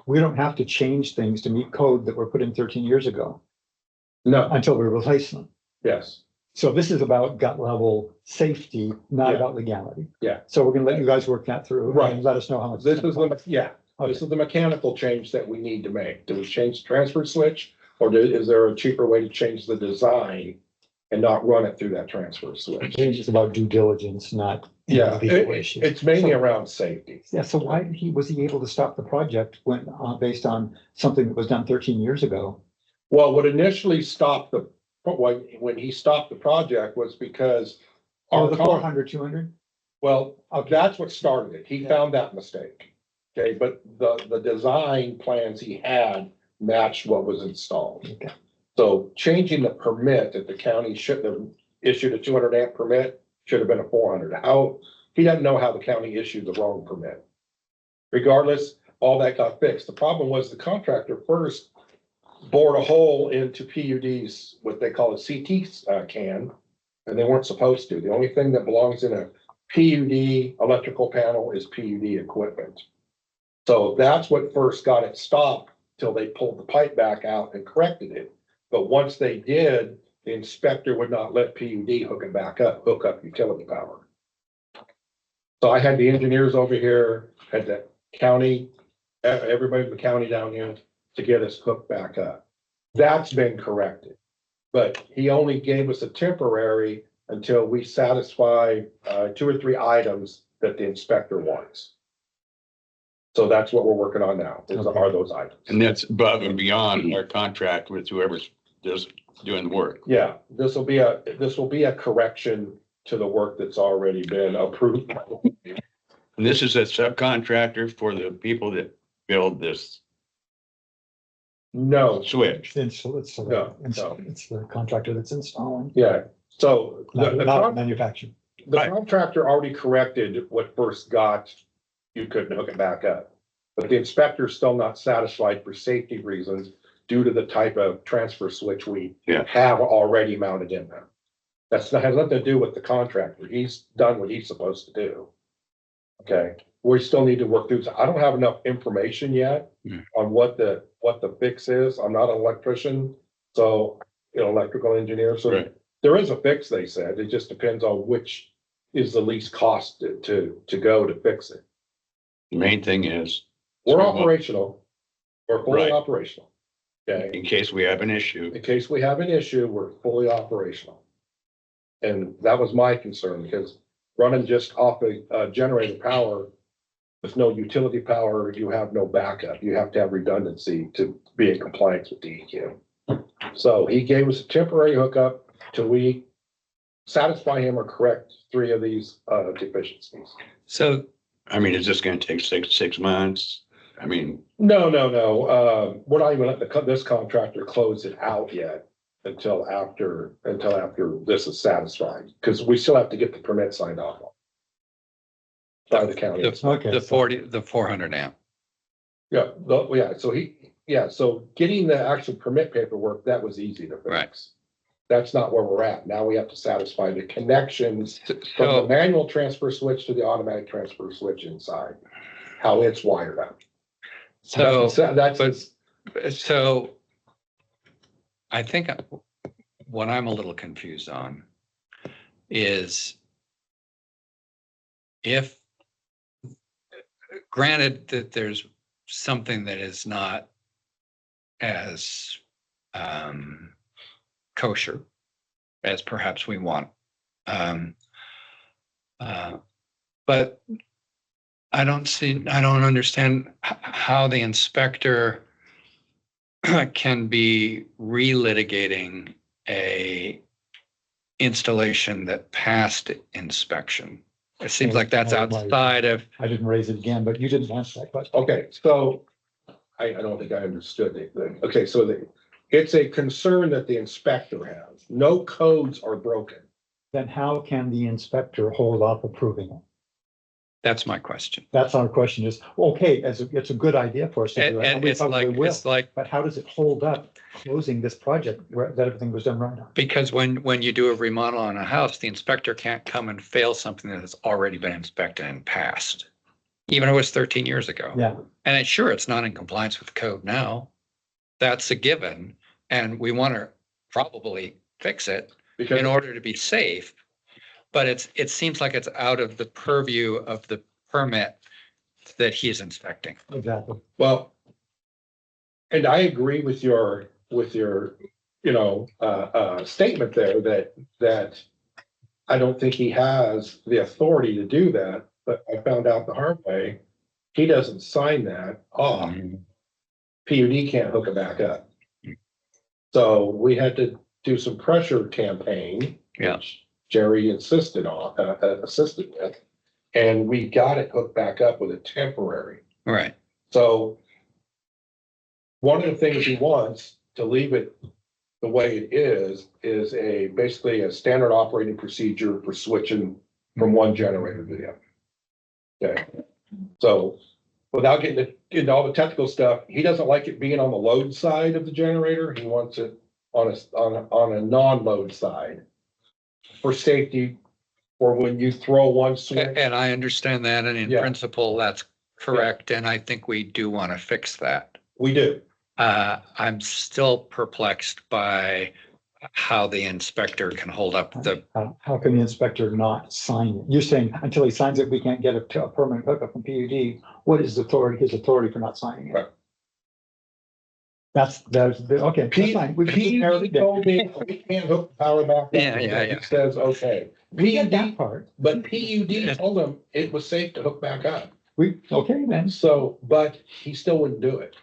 [SPEAKER 4] we don't have to change things to meet code that were put in 13 years ago
[SPEAKER 7] No,
[SPEAKER 4] until we replace them.
[SPEAKER 7] yes,
[SPEAKER 4] So this is about gut level safety, not
[SPEAKER 7] Yeah.
[SPEAKER 4] about legality.
[SPEAKER 7] Yeah.
[SPEAKER 4] So we're gonna let you guys work that through.
[SPEAKER 7] Right.
[SPEAKER 4] And let us know how much.
[SPEAKER 7] this is the, yeah,
[SPEAKER 4] Okay.
[SPEAKER 7] this is the mechanical change that we need to make. Do we change the transfer switch? Or is there a cheaper way to change the design and not run it through that transfer switch?
[SPEAKER 4] It's just about due diligence, not. any
[SPEAKER 7] Yeah,
[SPEAKER 4] legal issue.
[SPEAKER 7] it's mainly
[SPEAKER 4] So-
[SPEAKER 7] around safety.
[SPEAKER 4] Yeah, so why was he able to stop the project when, based on something that was done 13 years ago?
[SPEAKER 7] Well, what initially stopped when he stopped the project was because
[SPEAKER 4] Oh,
[SPEAKER 7] our,
[SPEAKER 4] the 400, 200?
[SPEAKER 7] well,
[SPEAKER 4] Okay.
[SPEAKER 7] that's what started it. He
[SPEAKER 4] Yeah.
[SPEAKER 7] found that mistake. Okay, but the design plans he had matched what was installed.
[SPEAKER 4] Okay.
[SPEAKER 7] So changing the permit that the county should have issued a 200 amp permit should have been a 400. How, he doesn't know how the county issued the wrong permit. Regardless, all that got fixed. The problem was the contractor first bored a hole into PUD's, what they call a CT can, and they weren't supposed to. The only thing that belongs in a PUD electrical panel is PUD equipment. So that's what first got it stopped till they pulled the pipe back out and corrected it. But once they did, the inspector would not let PUD hook up utility power. So I had the engineers over here, had the county, everybody in the county down here to get us hooked back up. That's been corrected. But he only gave us a temporary until we satisfy 2 or 3 items that the inspector wants. So that's what we're working on now,
[SPEAKER 4] Okay.
[SPEAKER 7] are those items.
[SPEAKER 8] And that's above and beyond our contract with whoever's just doing the work.
[SPEAKER 7] Yeah, this will be a correction to the work that's already been approved.
[SPEAKER 8] And this is a subcontractor for the people that build this
[SPEAKER 7] No,
[SPEAKER 8] switch.
[SPEAKER 4] It's
[SPEAKER 7] No, no.
[SPEAKER 4] it's the contractor that's installing,
[SPEAKER 7] yeah, so
[SPEAKER 4] not manufacturing.
[SPEAKER 7] the
[SPEAKER 8] Right.
[SPEAKER 7] contractor already corrected what first got, you couldn't hook it back up. But the inspector's still not satisfied for safety reasons due to the type of transfer switch we
[SPEAKER 8] Yeah.
[SPEAKER 7] have already mounted in there. Has nothing to do with the contractor. He's done what he's supposed to do. Okay, we still need to work through. I don't have enough information yet
[SPEAKER 8] Hmm.
[SPEAKER 7] on what the fix is. I'm not an electrician, so, electrical engineer, so
[SPEAKER 8] Right.
[SPEAKER 7] there is a fix, they said. It just depends on which is the least cost to go to fix it.
[SPEAKER 8] The main thing is,
[SPEAKER 7] We're
[SPEAKER 8] So what-
[SPEAKER 7] operational. We're fully
[SPEAKER 8] Right.
[SPEAKER 7] operational. Okay,
[SPEAKER 8] in case we have an issue,
[SPEAKER 7] in case we have an issue, we're fully operational. And that was my concern, because running just off a generator power with no utility power, you have no backup. You have to have redundancy to be in compliance with DEQ. So he gave us a temporary hookup till we satisfy him or correct 3 of these deficiencies.
[SPEAKER 3] So
[SPEAKER 8] I mean, is this gonna take 6 months? I mean,
[SPEAKER 7] No. We're not even letting this contractor close it out yet until after this is satisfied, because we still have to get the permit signed off on by the county.
[SPEAKER 4] Okay.
[SPEAKER 3] the
[SPEAKER 4] so-
[SPEAKER 3] 400 amp.
[SPEAKER 7] Yeah, so getting the actual permit paperwork, that was easy to
[SPEAKER 3] Right.
[SPEAKER 7] fix. That's not where we're at. Now we have to satisfy the connections from the
[SPEAKER 3] So,
[SPEAKER 7] manual transfer switch to the automatic transfer switch inside, how it's wired up.
[SPEAKER 3] so,
[SPEAKER 7] That's,
[SPEAKER 3] so I think what I'm a little confused on is if, granted that there's something that is not as kosher as perhaps we want. But I don't understand how the inspector can be relitigating a installation that passed inspection. It seems like that's outside of,
[SPEAKER 4] I didn't raise it again, but you didn't answer that question.
[SPEAKER 7] okay, so I don't think I understood it. Okay, so it's a concern that the inspector has. No codes are broken.
[SPEAKER 4] Then how can the inspector hold off approving it?
[SPEAKER 3] that's my question.
[SPEAKER 4] That's our question is, okay, it's a good idea for us to do it.
[SPEAKER 3] And
[SPEAKER 4] we
[SPEAKER 3] it's
[SPEAKER 4] probably
[SPEAKER 3] like,
[SPEAKER 4] will,
[SPEAKER 3] it's like,
[SPEAKER 4] But how does it hold up closing this project where that everything was done right on?
[SPEAKER 3] because when you do a remodel on a house, the inspector can't come and fail something that has already been inspected and passed. Even if it was 13 years ago.
[SPEAKER 4] Yeah,
[SPEAKER 3] And it's not in compliance with code now. That's a given. And we want to probably fix it
[SPEAKER 7] Because
[SPEAKER 3] in order to be safe. But it seems like it's out of the purview of the permit that he's inspecting.
[SPEAKER 4] exactly.
[SPEAKER 7] well, and I agree with your, statement there that I don't think he has the authority to do that, but I found out the hard way. He doesn't sign that off. PUD can't hook it back up. So we had to do some pressure campaign.
[SPEAKER 3] Yeah.
[SPEAKER 7] which Jerry assisted with, and we got it hooked back up with a temporary.
[SPEAKER 3] Right.
[SPEAKER 7] So one of the things he wants to leave it the way it is basically a standard operating procedure for switching from one generator to the other. Okay, so without getting into all the technical stuff, he doesn't like it being on the load side of the generator. He wants it on a non-load side for safety, or when you throw one switch.
[SPEAKER 3] And I understand that. And in
[SPEAKER 7] Yeah.
[SPEAKER 3] principle, that's correct. And I think we do want to fix that.
[SPEAKER 7] We do.
[SPEAKER 3] I'm still perplexed by how the inspector can hold up the,
[SPEAKER 4] How can the inspector not sign it? You're saying until he signs it, we can't get a permanent hookup from PUD. What is his authority for not signing
[SPEAKER 7] Right.
[SPEAKER 4] it? That's, okay, that's fine. We can narrow it
[SPEAKER 7] PUD
[SPEAKER 4] down.
[SPEAKER 7] told me we can't hook the power back up.
[SPEAKER 3] Yeah.
[SPEAKER 7] He says, okay.
[SPEAKER 4] We get that
[SPEAKER 7] PUD,
[SPEAKER 4] part.
[SPEAKER 7] but PUD told him it was safe to hook back up.
[SPEAKER 4] Okay, then,
[SPEAKER 7] So, but he still wouldn't do it.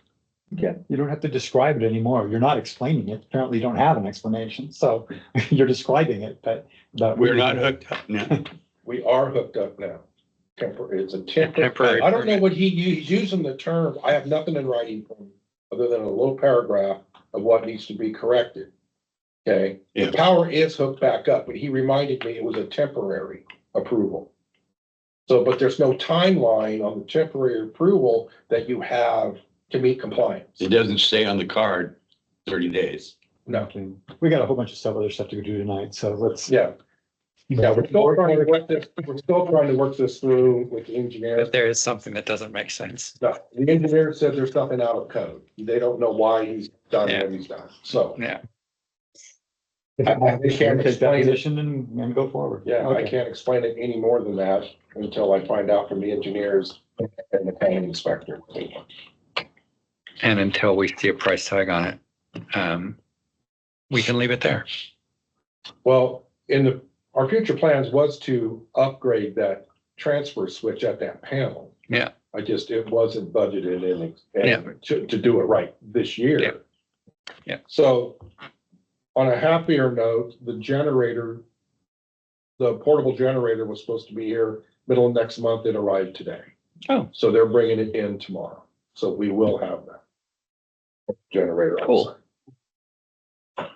[SPEAKER 4] yeah, you don't have to describe it anymore. You're not explaining it. Apparently you don't have an explanation, so you're describing it, but.
[SPEAKER 8] we're not hooked up now.
[SPEAKER 7] We are hooked up now. It's a temporary.
[SPEAKER 3] Temporary
[SPEAKER 7] I don't know
[SPEAKER 3] permit.
[SPEAKER 7] what he's using the term. I have nothing in writing from him other than a little paragraph of what needs to be corrected. Okay,
[SPEAKER 8] Yeah.
[SPEAKER 7] the power is hooked back up, but he reminded me it was a temporary approval. So, but there's no timeline on the temporary approval that you have to meet compliance.
[SPEAKER 8] It doesn't say on the card 30 days.
[SPEAKER 7] No,
[SPEAKER 4] We got a whole bunch of other stuff to do tonight, so let's.
[SPEAKER 7] yeah, we're still trying to work this, through with the engineers.
[SPEAKER 3] but there is something that doesn't make sense.
[SPEAKER 7] No, the engineer said there's nothing out of code. They don't know why he's done what he's done. So
[SPEAKER 3] Yeah.
[SPEAKER 7] I can't
[SPEAKER 4] Take that
[SPEAKER 7] explain it.
[SPEAKER 4] position and go forward.
[SPEAKER 7] Yeah, I
[SPEAKER 4] Okay.
[SPEAKER 7] can't explain it any more than that until I find out from the engineers and the county inspector.
[SPEAKER 3] And until we see a price tag on it, we can leave it there.
[SPEAKER 7] Well, our future plans was to upgrade that transfer switch at that panel.
[SPEAKER 3] Yeah.
[SPEAKER 7] It wasn't budgeted in
[SPEAKER 3] Yeah.
[SPEAKER 7] to do it right this year.
[SPEAKER 3] Yeah. Yeah.
[SPEAKER 7] So on a happier note, the portable generator was supposed to be here middle of next month. It arrived today.
[SPEAKER 3] Oh.
[SPEAKER 7] So they're bringing it in tomorrow. So we will have that generator. on
[SPEAKER 3] Cool.
[SPEAKER 7] site.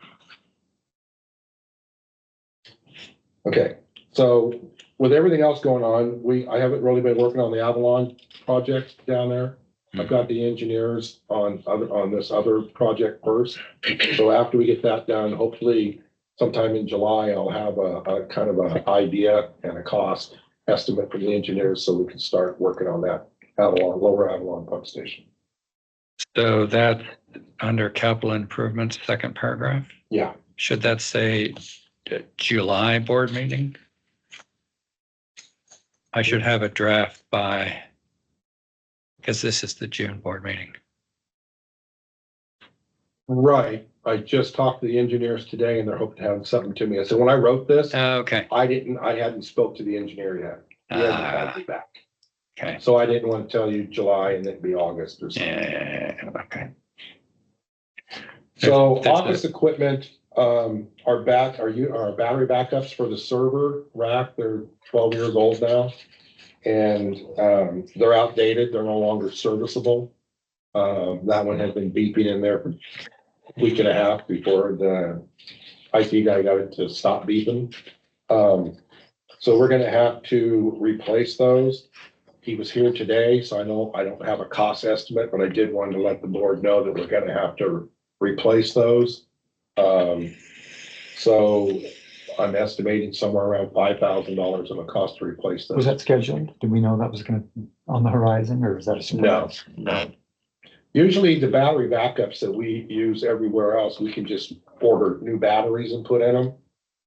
[SPEAKER 7] Okay, so with everything else going on, I haven't really been working on the Avalon project down there. I've got the engineers on this other project first. So after we get that done, hopefully sometime in July, I'll have a kind of an idea and a cost estimate from the engineers so we can start working on that lower Avalon pump station.
[SPEAKER 3] So that under capital improvements, second paragraph,
[SPEAKER 7] Yeah,
[SPEAKER 3] should that say July board meeting? I should have a draft by, because this is the June board meeting.
[SPEAKER 7] right. I just talked to the engineers today and they're hoping to have something to me. I said, when I wrote this,
[SPEAKER 3] Okay.
[SPEAKER 7] I hadn't spoke to the engineer yet. He hasn't called me back.
[SPEAKER 3] Okay.
[SPEAKER 7] So I didn't want to tell you July and it'd be August or something.
[SPEAKER 3] Yeah, okay.
[SPEAKER 7] So
[SPEAKER 3] There's
[SPEAKER 7] office equipment, our battery backups for the server rack, they're 12 years old now. And, they're outdated. They're no longer serviceable. That one has been beeping in there for a week and a half before the IT guy got it to stop beeping. So we're gonna have to replace those. He was here today, so I know I don't have a cost estimate, but I did want to let the board know that we're gonna have to replace those. So I'm estimating somewhere around $5,000 of a cost to replace those.
[SPEAKER 4] Was that scheduled? Did we know that was on the horizon, or is that a surprise?
[SPEAKER 7] No. Usually the battery backups that we use everywhere else, we can just order new batteries and put in them.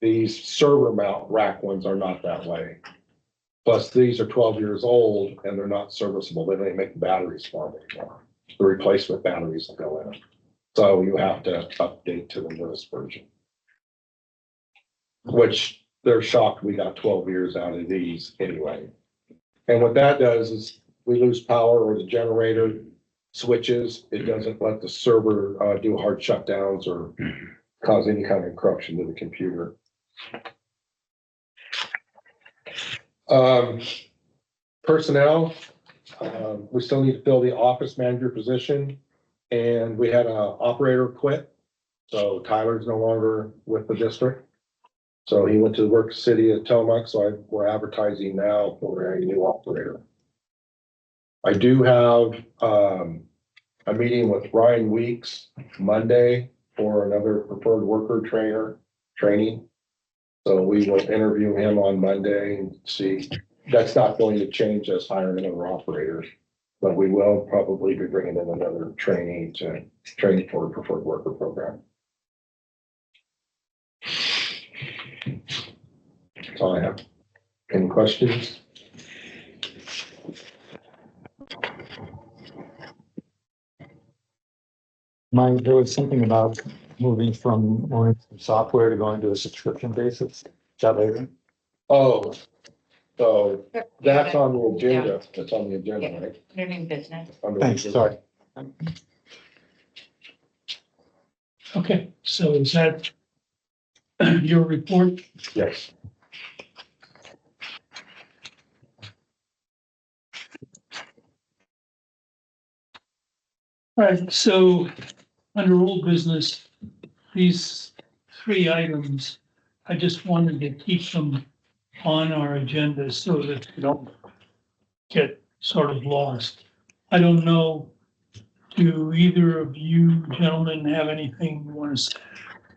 [SPEAKER 7] These server mount rack ones are not that way. Plus, these are 12 years old and they're not serviceable. They don't make the batteries for them anymore. The replacement batteries that go in them. So you have to update to the newest version. Which they're shocked we got 12 years out of these anyway. And what that does is we lose power or the generator switches. It doesn't let the server do hard shutdowns or cause any kind of corruption to the computer. Personnel, we still need to fill the office manager position, and we had an operator quit. So Tyler's no longer with the district. So he went to work city of Tillamook, so we're advertising now for a new operator. I do have a meeting with Ryan Weeks Monday for another preferred worker training. So we will interview him on Monday and see. That's not going to change us hiring another operator, but we will probably be bringing in another trainee to train for a preferred worker program. That's all I have. Any questions?
[SPEAKER 4] Mike, there was something about moving from owning some software to going to a subscription basis. Is that later?
[SPEAKER 7] Oh, so that's on the agenda. That's on the agenda, right?
[SPEAKER 6] Your new business.
[SPEAKER 7] Under
[SPEAKER 4] Thanks,
[SPEAKER 7] the-
[SPEAKER 4] sorry.
[SPEAKER 1] Okay, so is that your report?
[SPEAKER 7] Yes.
[SPEAKER 1] All right, so under old business, these three items, I just wanted to keep them on our agenda so that they don't get sort of lost. I don't know, do either of you gentlemen have anything you want to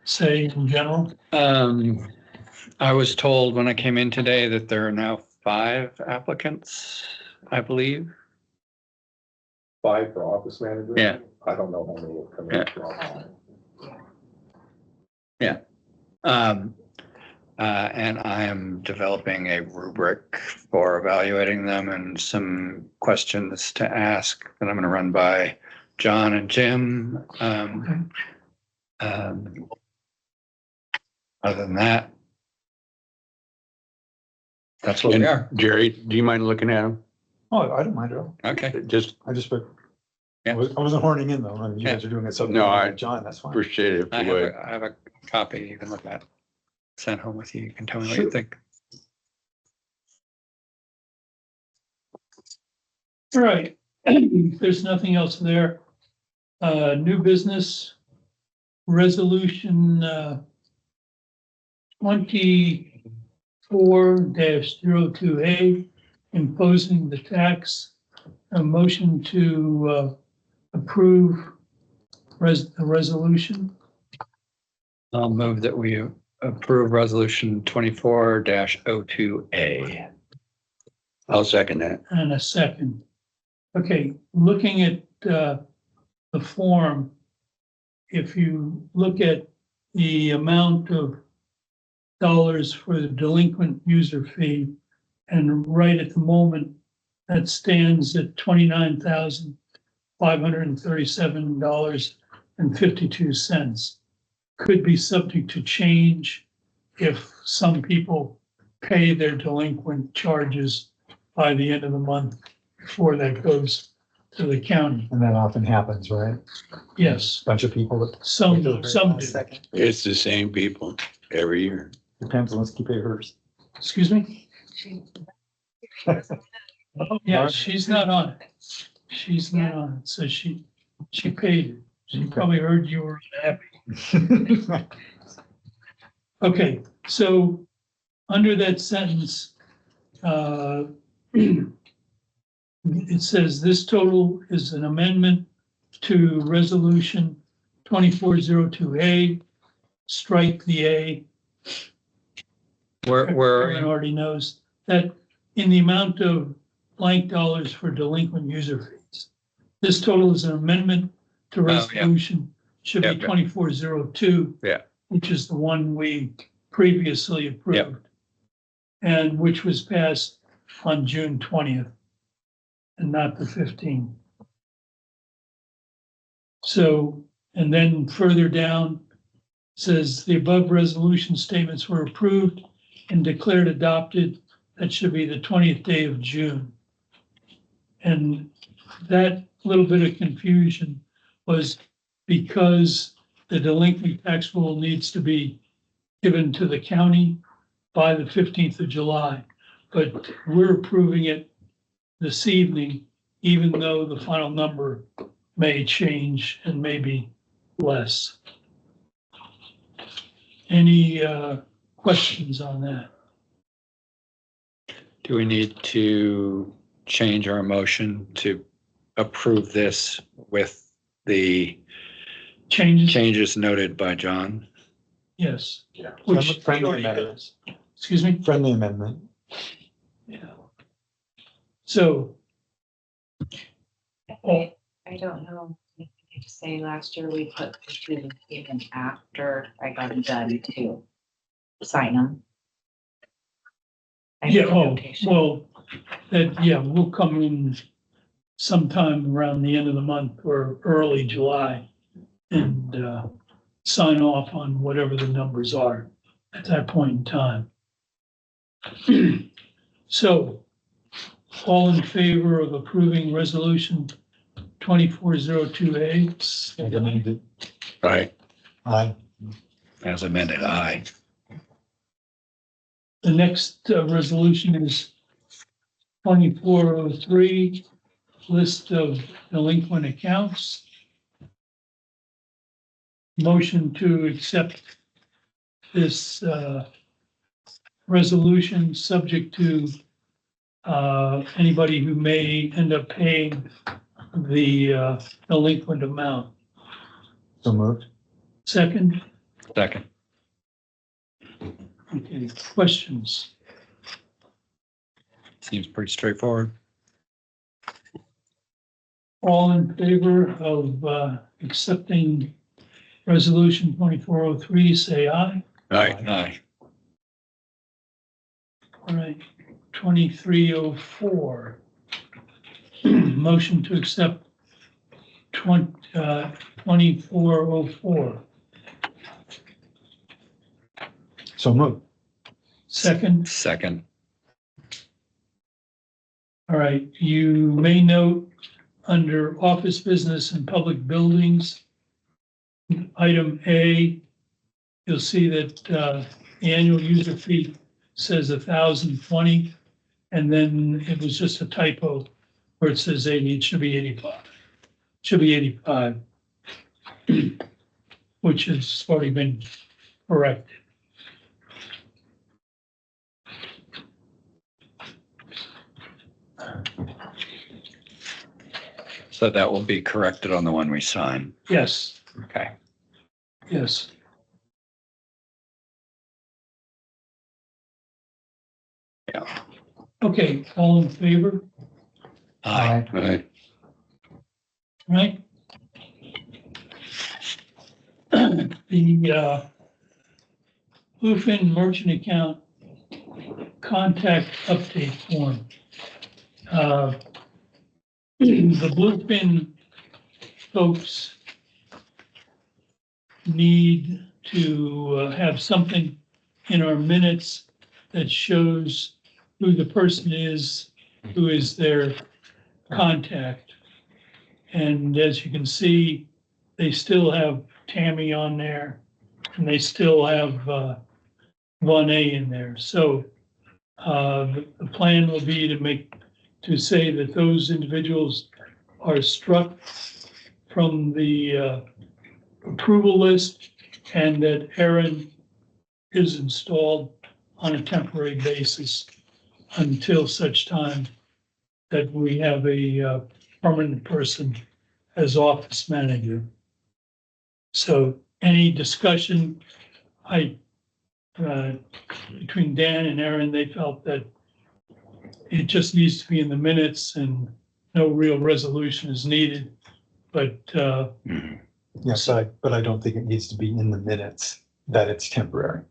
[SPEAKER 1] say in general?
[SPEAKER 3] I was told when I came in today that there are now 5 applicants, I believe.
[SPEAKER 7] 5 for office manager?
[SPEAKER 3] Yeah.
[SPEAKER 7] I don't know how many will come in.
[SPEAKER 3] Yeah. And I am developing a rubric for evaluating them and some questions to ask that I'm going to run by John and Jim. Other than that, that's what we are.
[SPEAKER 8] Jerry, do you mind looking at them?
[SPEAKER 4] Oh, I don't mind at all.
[SPEAKER 3] Okay.
[SPEAKER 8] Just
[SPEAKER 4] I just,
[SPEAKER 3] Yeah.
[SPEAKER 4] I wasn't horning in though. I mean, you guys are doing it. So
[SPEAKER 8] No,
[SPEAKER 4] John, that's fine.
[SPEAKER 8] appreciate it. if
[SPEAKER 3] I
[SPEAKER 8] you
[SPEAKER 3] have
[SPEAKER 8] would.
[SPEAKER 3] I have a copy you can look at. Sent home with you. You can tell me what
[SPEAKER 4] Sure.
[SPEAKER 3] you think.
[SPEAKER 1] All right, there's nothing else there. New business, resolution, 24-02A, imposing the tax. A motion to, approve the resolution.
[SPEAKER 3] I'll move that we approve resolution 24-02A.
[SPEAKER 8] I'll second that.
[SPEAKER 1] And a second. Okay, looking at the form, if you look at the amount of dollars for the delinquent user fee, and right at the moment, that stands at $29,537.52. Could be subject to change if some people pay their delinquent charges by the end of the month before that goes to the county.
[SPEAKER 4] And that often happens, right?
[SPEAKER 1] Yes,
[SPEAKER 4] Bunch of people that.
[SPEAKER 1] some do.
[SPEAKER 8] It's the same people every year.
[SPEAKER 4] Depends on, let's keep it hers.
[SPEAKER 1] Excuse me? Oh, yeah, she's not on it. She's not on it, so she paid it. She probably heard you were unhappy. Okay, so under that sentence, it says this total is an amendment to resolution 2402A, strike the A.
[SPEAKER 3] Where
[SPEAKER 1] Everyone already knows that in the amount of blank dollars for delinquent user fees. This total is an amendment to
[SPEAKER 3] yeah.
[SPEAKER 1] resolution, should be
[SPEAKER 3] Yep, yep.
[SPEAKER 1] 2402.
[SPEAKER 3] Yeah.
[SPEAKER 1] Which is the one we previously approved. And which was passed on June 20th and not the 15th. So, and then further down says the above resolution statements were approved and declared adopted. That should be the 20th day of June. And that little bit of confusion was because the delinquent tax rule needs to be given to the county by the 15th of July. But we're approving it this evening, even though the final number may change and may be less. Any questions on that?
[SPEAKER 3] do we need to change our motion to approve this with the
[SPEAKER 1] Changes?
[SPEAKER 3] changes noted by John?
[SPEAKER 1] Yes.
[SPEAKER 4] Yeah.
[SPEAKER 1] Which
[SPEAKER 4] Friendly
[SPEAKER 1] already
[SPEAKER 4] amendment.
[SPEAKER 1] does. Excuse me?
[SPEAKER 4] Friendly amendment.
[SPEAKER 1] Yeah. So,
[SPEAKER 6] I don't know. I could say last year we put the two even after I got them done to sign them. I
[SPEAKER 1] yeah,
[SPEAKER 6] made a
[SPEAKER 1] oh,
[SPEAKER 6] notation.
[SPEAKER 1] well, that, yeah, we'll come in sometime around the end of the month or early July and sign off on whatever the numbers are at that point in time. So, all in favor of approving resolution 2402A?
[SPEAKER 4] And amended.
[SPEAKER 8] Right.
[SPEAKER 4] Aye.
[SPEAKER 3] As amended, aye.
[SPEAKER 1] The next resolution is 2403, list of delinquent accounts. Motion to accept this resolution, subject to anybody who may end up paying the delinquent amount.
[SPEAKER 4] So moved.
[SPEAKER 1] Second,
[SPEAKER 3] Second.
[SPEAKER 1] okay, questions?
[SPEAKER 3] Seems pretty straightforward.
[SPEAKER 1] All in favor of accepting resolution 2403, say aye.
[SPEAKER 3] Aye.
[SPEAKER 1] All right, 2304. Motion to accept 2404.
[SPEAKER 4] So moved.
[SPEAKER 1] Second,
[SPEAKER 3] Second.
[SPEAKER 1] all right, you may note under office business and public buildings, item A, you'll see that the annual user fee says 1,020, and then it was just a typo where it says 80, it should be 85. Should be 85, which has already been corrected.
[SPEAKER 3] So that will be corrected on the one we sign.
[SPEAKER 1] Yes,
[SPEAKER 3] Okay.
[SPEAKER 1] yes.
[SPEAKER 3] Yeah.
[SPEAKER 1] Okay, all in favor,
[SPEAKER 3] Aye.
[SPEAKER 1] right? The Bluefin merchant account contact update form. The Bluefin folks need to have something in our minutes that shows who the person is, who is their contact. And as you can see, they still have Tammy on there, and they still have Von A in there. So the plan will be to say that those individuals are struck from the approval list, and that Aaron is installed on a temporary basis until such time that we have a permanent person as office manager. So any discussion, between Dan and Aaron, they felt that it just needs to be in the minutes and no real resolution is needed. But
[SPEAKER 4] Yes, but I don't think it needs to be in the minutes that it's temporary.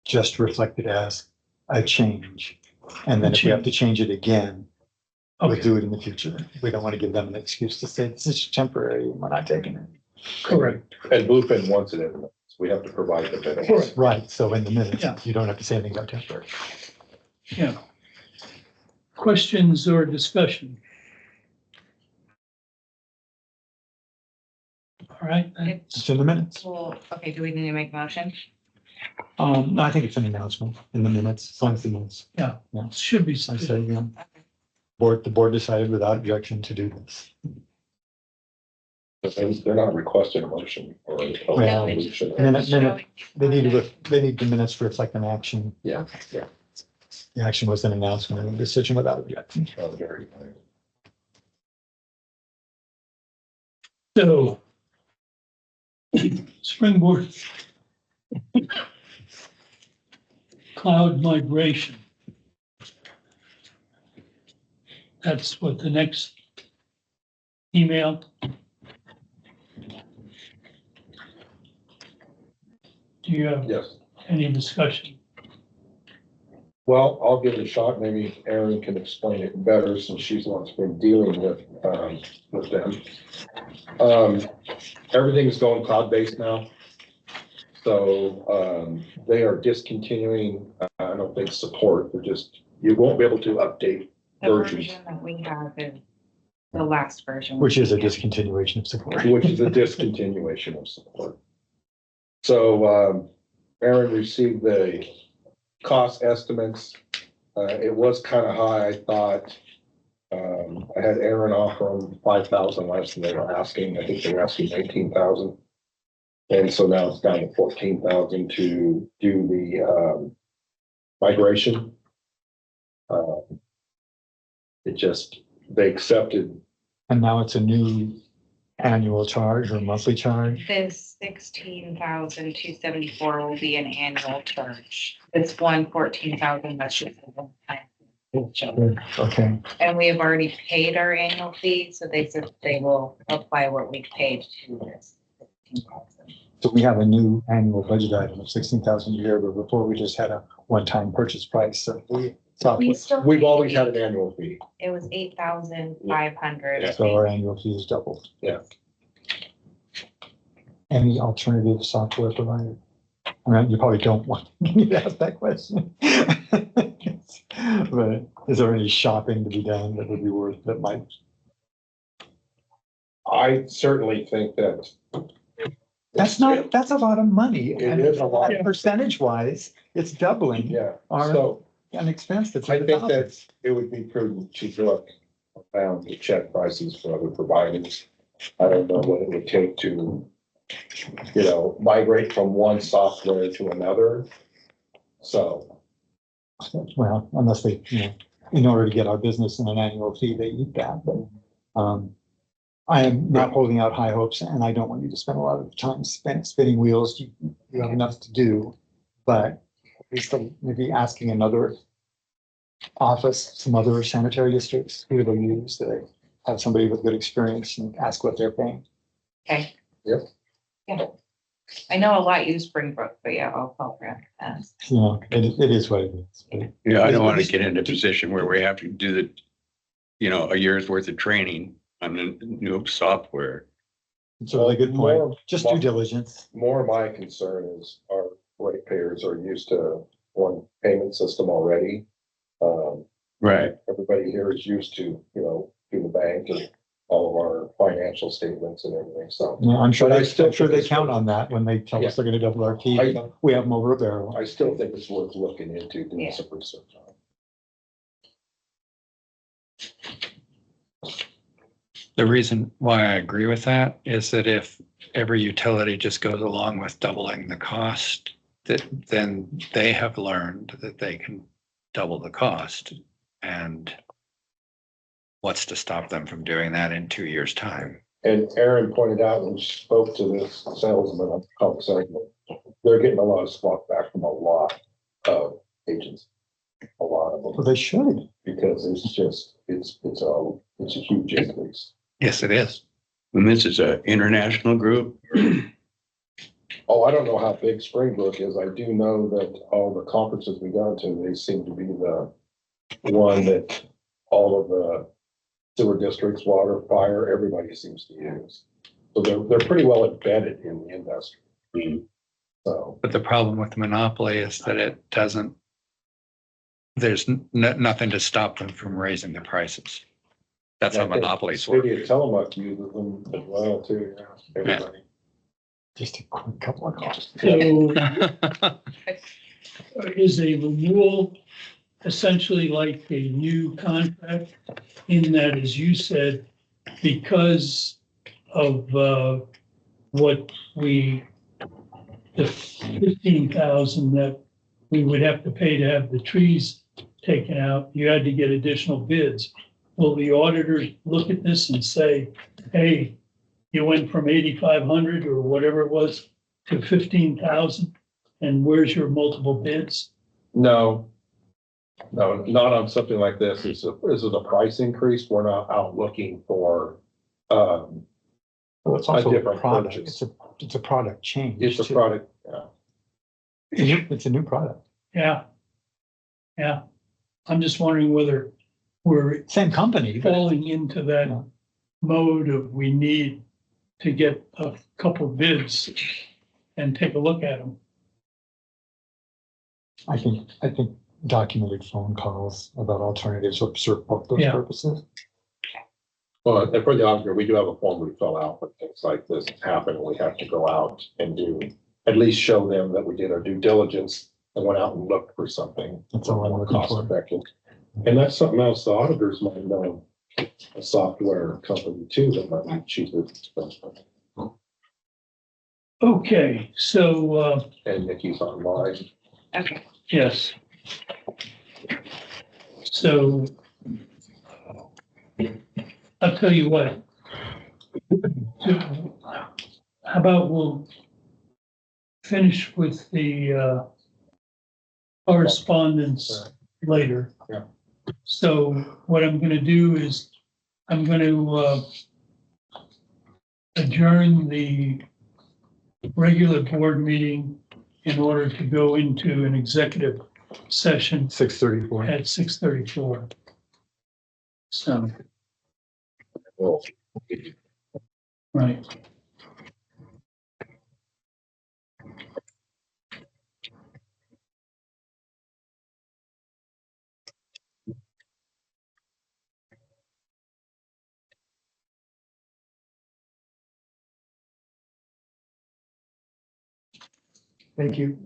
[SPEAKER 4] Just reflected as a change. And then if we have to change it again, we'll
[SPEAKER 1] okay,
[SPEAKER 4] do it in the future. We don't want to give them an excuse to say this is temporary and we're not taking it.
[SPEAKER 1] correct.
[SPEAKER 7] And Bluefin wants it in the minutes. We have to provide the minutes.
[SPEAKER 1] Correct.
[SPEAKER 4] Right, so in the
[SPEAKER 1] Yeah.
[SPEAKER 4] minutes, you don't have to say anything about temporary.
[SPEAKER 1] Yeah. Questions or discussion? All right,
[SPEAKER 4] It's in the minutes.
[SPEAKER 6] Well, okay, do we need to make a motion?
[SPEAKER 4] No, I think it's an announcement in the minutes, as long as the minutes.
[SPEAKER 1] should be.
[SPEAKER 4] I say, you know,
[SPEAKER 6] Okay.
[SPEAKER 4] the board decided without objection to do this.
[SPEAKER 7] But they're not requesting a motion or a
[SPEAKER 4] Well,
[SPEAKER 7] resolution.
[SPEAKER 4] minute, they need the minutes to reflect an action.
[SPEAKER 7] Yeah.
[SPEAKER 4] The action was an announcement and a decision without objection.
[SPEAKER 7] Very nice.
[SPEAKER 1] So springboard cloud migration. That's what the next email. Do you have
[SPEAKER 7] Yes.
[SPEAKER 1] any discussion?
[SPEAKER 7] Well, I'll give it a shot. Maybe Erin can explain it better since she's the one that's been dealing with them. Everything's going cloud-based now. So, they are discontinuing, I don't think support, but just, you won't be able to update
[SPEAKER 6] The
[SPEAKER 7] versions,
[SPEAKER 6] version that we have is the last version.
[SPEAKER 4] Which is a
[SPEAKER 6] Yeah.
[SPEAKER 4] discontinuation of support.
[SPEAKER 7] which is a discontinuation of support. So, Erin received the cost estimates. It was kind of high, I thought. I had Aaron offer them 5,000 less than they were asking. I think they were asking 19,000. And so now it's down to 14,000 to do the migration. They accepted.
[SPEAKER 4] And now it's a new annual charge or monthly charge.
[SPEAKER 6] This 16,274 will be an annual charge. This 14,000, that's just a one-time.
[SPEAKER 4] Okay,
[SPEAKER 6] And we have already paid our annual fee, so they said they will apply what we paid to this. 16,000.
[SPEAKER 4] So we have a new annual budget item of 16,000 a year, but before we just had a one-time purchase price of the software.
[SPEAKER 6] We still.
[SPEAKER 7] We've always had an annual fee.
[SPEAKER 6] It was 8,500.
[SPEAKER 4] So our annual fee is doubled.
[SPEAKER 7] Yeah.
[SPEAKER 4] Any alternative software provider? I mean, you probably don't want me to ask that question. But is there any shopping to be done that would be worth, that might?
[SPEAKER 7] I certainly think that
[SPEAKER 4] That's a lot of money.
[SPEAKER 7] It
[SPEAKER 4] And
[SPEAKER 7] is a lot.
[SPEAKER 4] percentage wise, it's doubling
[SPEAKER 7] yeah,
[SPEAKER 4] our
[SPEAKER 7] so
[SPEAKER 4] an expense that's.
[SPEAKER 7] I
[SPEAKER 4] in the
[SPEAKER 7] think
[SPEAKER 4] thousands.
[SPEAKER 7] that it would be prudent to look around to check prices for other providers. I don't know what it would take to, migrate from one software to another. So,
[SPEAKER 4] Well, unless they, in order to get our business in an annual fee, they eat that, but, I am not holding out high hopes, and I don't want you to spend a lot of time spinning wheels. You have enough to do, but at least maybe asking another office, some other sanitary districts, who do they use? Do they have somebody with good experience, and ask what they're paying?
[SPEAKER 6] Okay.
[SPEAKER 7] Yep.
[SPEAKER 6] Yeah. I know a lot use Springbrook, but yeah, I'll call Brad.
[SPEAKER 4] It is what it is. But
[SPEAKER 8] Yeah, I don't want to get into a position where we have to do a year's worth of training on the new software.
[SPEAKER 4] It's a really good point.
[SPEAKER 7] More-
[SPEAKER 4] Just due diligence.
[SPEAKER 7] more of my concern is our ratepayers are used to one payment system already.
[SPEAKER 8] Right.
[SPEAKER 7] Everybody here is used to, through the bank and all of our financial statements and everything, so.
[SPEAKER 4] Yeah, I'm sure
[SPEAKER 7] But I
[SPEAKER 4] they,
[SPEAKER 7] still
[SPEAKER 4] I'm sure
[SPEAKER 7] think
[SPEAKER 4] they
[SPEAKER 7] it's
[SPEAKER 4] count
[SPEAKER 7] worth-
[SPEAKER 4] on that when they tell us they're gonna double our fee.
[SPEAKER 7] I-
[SPEAKER 4] We have them over a barrel.
[SPEAKER 7] I still think it's worth looking into, doing
[SPEAKER 6] Yeah.
[SPEAKER 7] some research on.
[SPEAKER 3] The reason why I agree with that is that if every utility just goes along with doubling the cost, then they have learned that they can double the cost. And what's to stop them from doing that in 2 years' time?
[SPEAKER 7] And Aaron pointed out when she spoke to this salesman on the call segment, they're getting a lot of swap back from a lot of agents. A lot of
[SPEAKER 4] Well,
[SPEAKER 7] them,
[SPEAKER 4] they should.
[SPEAKER 7] because it's a huge increase.
[SPEAKER 3] Yes, it is.
[SPEAKER 8] And this is an international group.
[SPEAKER 7] Oh, I don't know how big Springbrook is. I do know that all the conferences we go to, they seem to be the one that all of the sewer districts, water, fire, everybody seems to use. So they're pretty well embedded in the industry. So,
[SPEAKER 3] But the problem with monopoly is that it doesn't, there's nothing to stop them from raising the prices. That's how
[SPEAKER 7] I think
[SPEAKER 3] monopolies work.
[SPEAKER 7] City of Tillamook uses them as well too, yeah, everybody.
[SPEAKER 4] Just a quick couple of calls.
[SPEAKER 1] So is a renewal essentially like a new contract in that, as you said, because of what the 15,000 that we would have to pay to have the trees taken out, you had to get additional bids. Will the auditors look at this and say, hey, you went from 8,500 or whatever it was to 15,000, and where's your multiple bids?
[SPEAKER 7] No, not on something like this. Is it a price increase? We're not out looking for,
[SPEAKER 4] Well, it's also a
[SPEAKER 7] different
[SPEAKER 4] product.
[SPEAKER 7] purchase.
[SPEAKER 4] It's a product change.
[SPEAKER 7] it's a
[SPEAKER 4] too.
[SPEAKER 7] product,
[SPEAKER 4] It's a new product.
[SPEAKER 1] Yeah. Yeah. I'm just wondering whether we're
[SPEAKER 4] Same company, but
[SPEAKER 1] falling into
[SPEAKER 4] Yeah.
[SPEAKER 1] that mode of we need to get a couple bids and take a look at them.
[SPEAKER 4] I think documented phone calls about alternatives would serve both those
[SPEAKER 1] Yeah.
[SPEAKER 4] purposes.
[SPEAKER 7] well, and for the auditor, we do have a form we fill out when things like this happen. We have to go out and at least show them that we did our due diligence and went out and looked for something.
[SPEAKER 4] That's all I'm
[SPEAKER 7] more
[SPEAKER 4] looking
[SPEAKER 7] cost
[SPEAKER 4] for.
[SPEAKER 7] effective. And that's something else the auditors might know, a software company too, that might be cheaper than expensive.
[SPEAKER 1] Okay, so,
[SPEAKER 7] And Nikki's online.
[SPEAKER 6] Okay.
[SPEAKER 1] yes. So I'll tell you what. How about we'll finish with the correspondence later.
[SPEAKER 7] Yeah.
[SPEAKER 1] So what I'm gonna do is I'm gonna adjourn the regular board meeting in order to go into an executive session
[SPEAKER 4] 6:34.
[SPEAKER 1] at 6:34. So, right.
[SPEAKER 4] Thank you.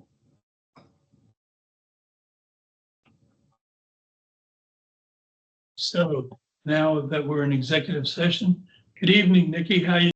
[SPEAKER 1] So now that we're in executive session, good evening, Nikki. How you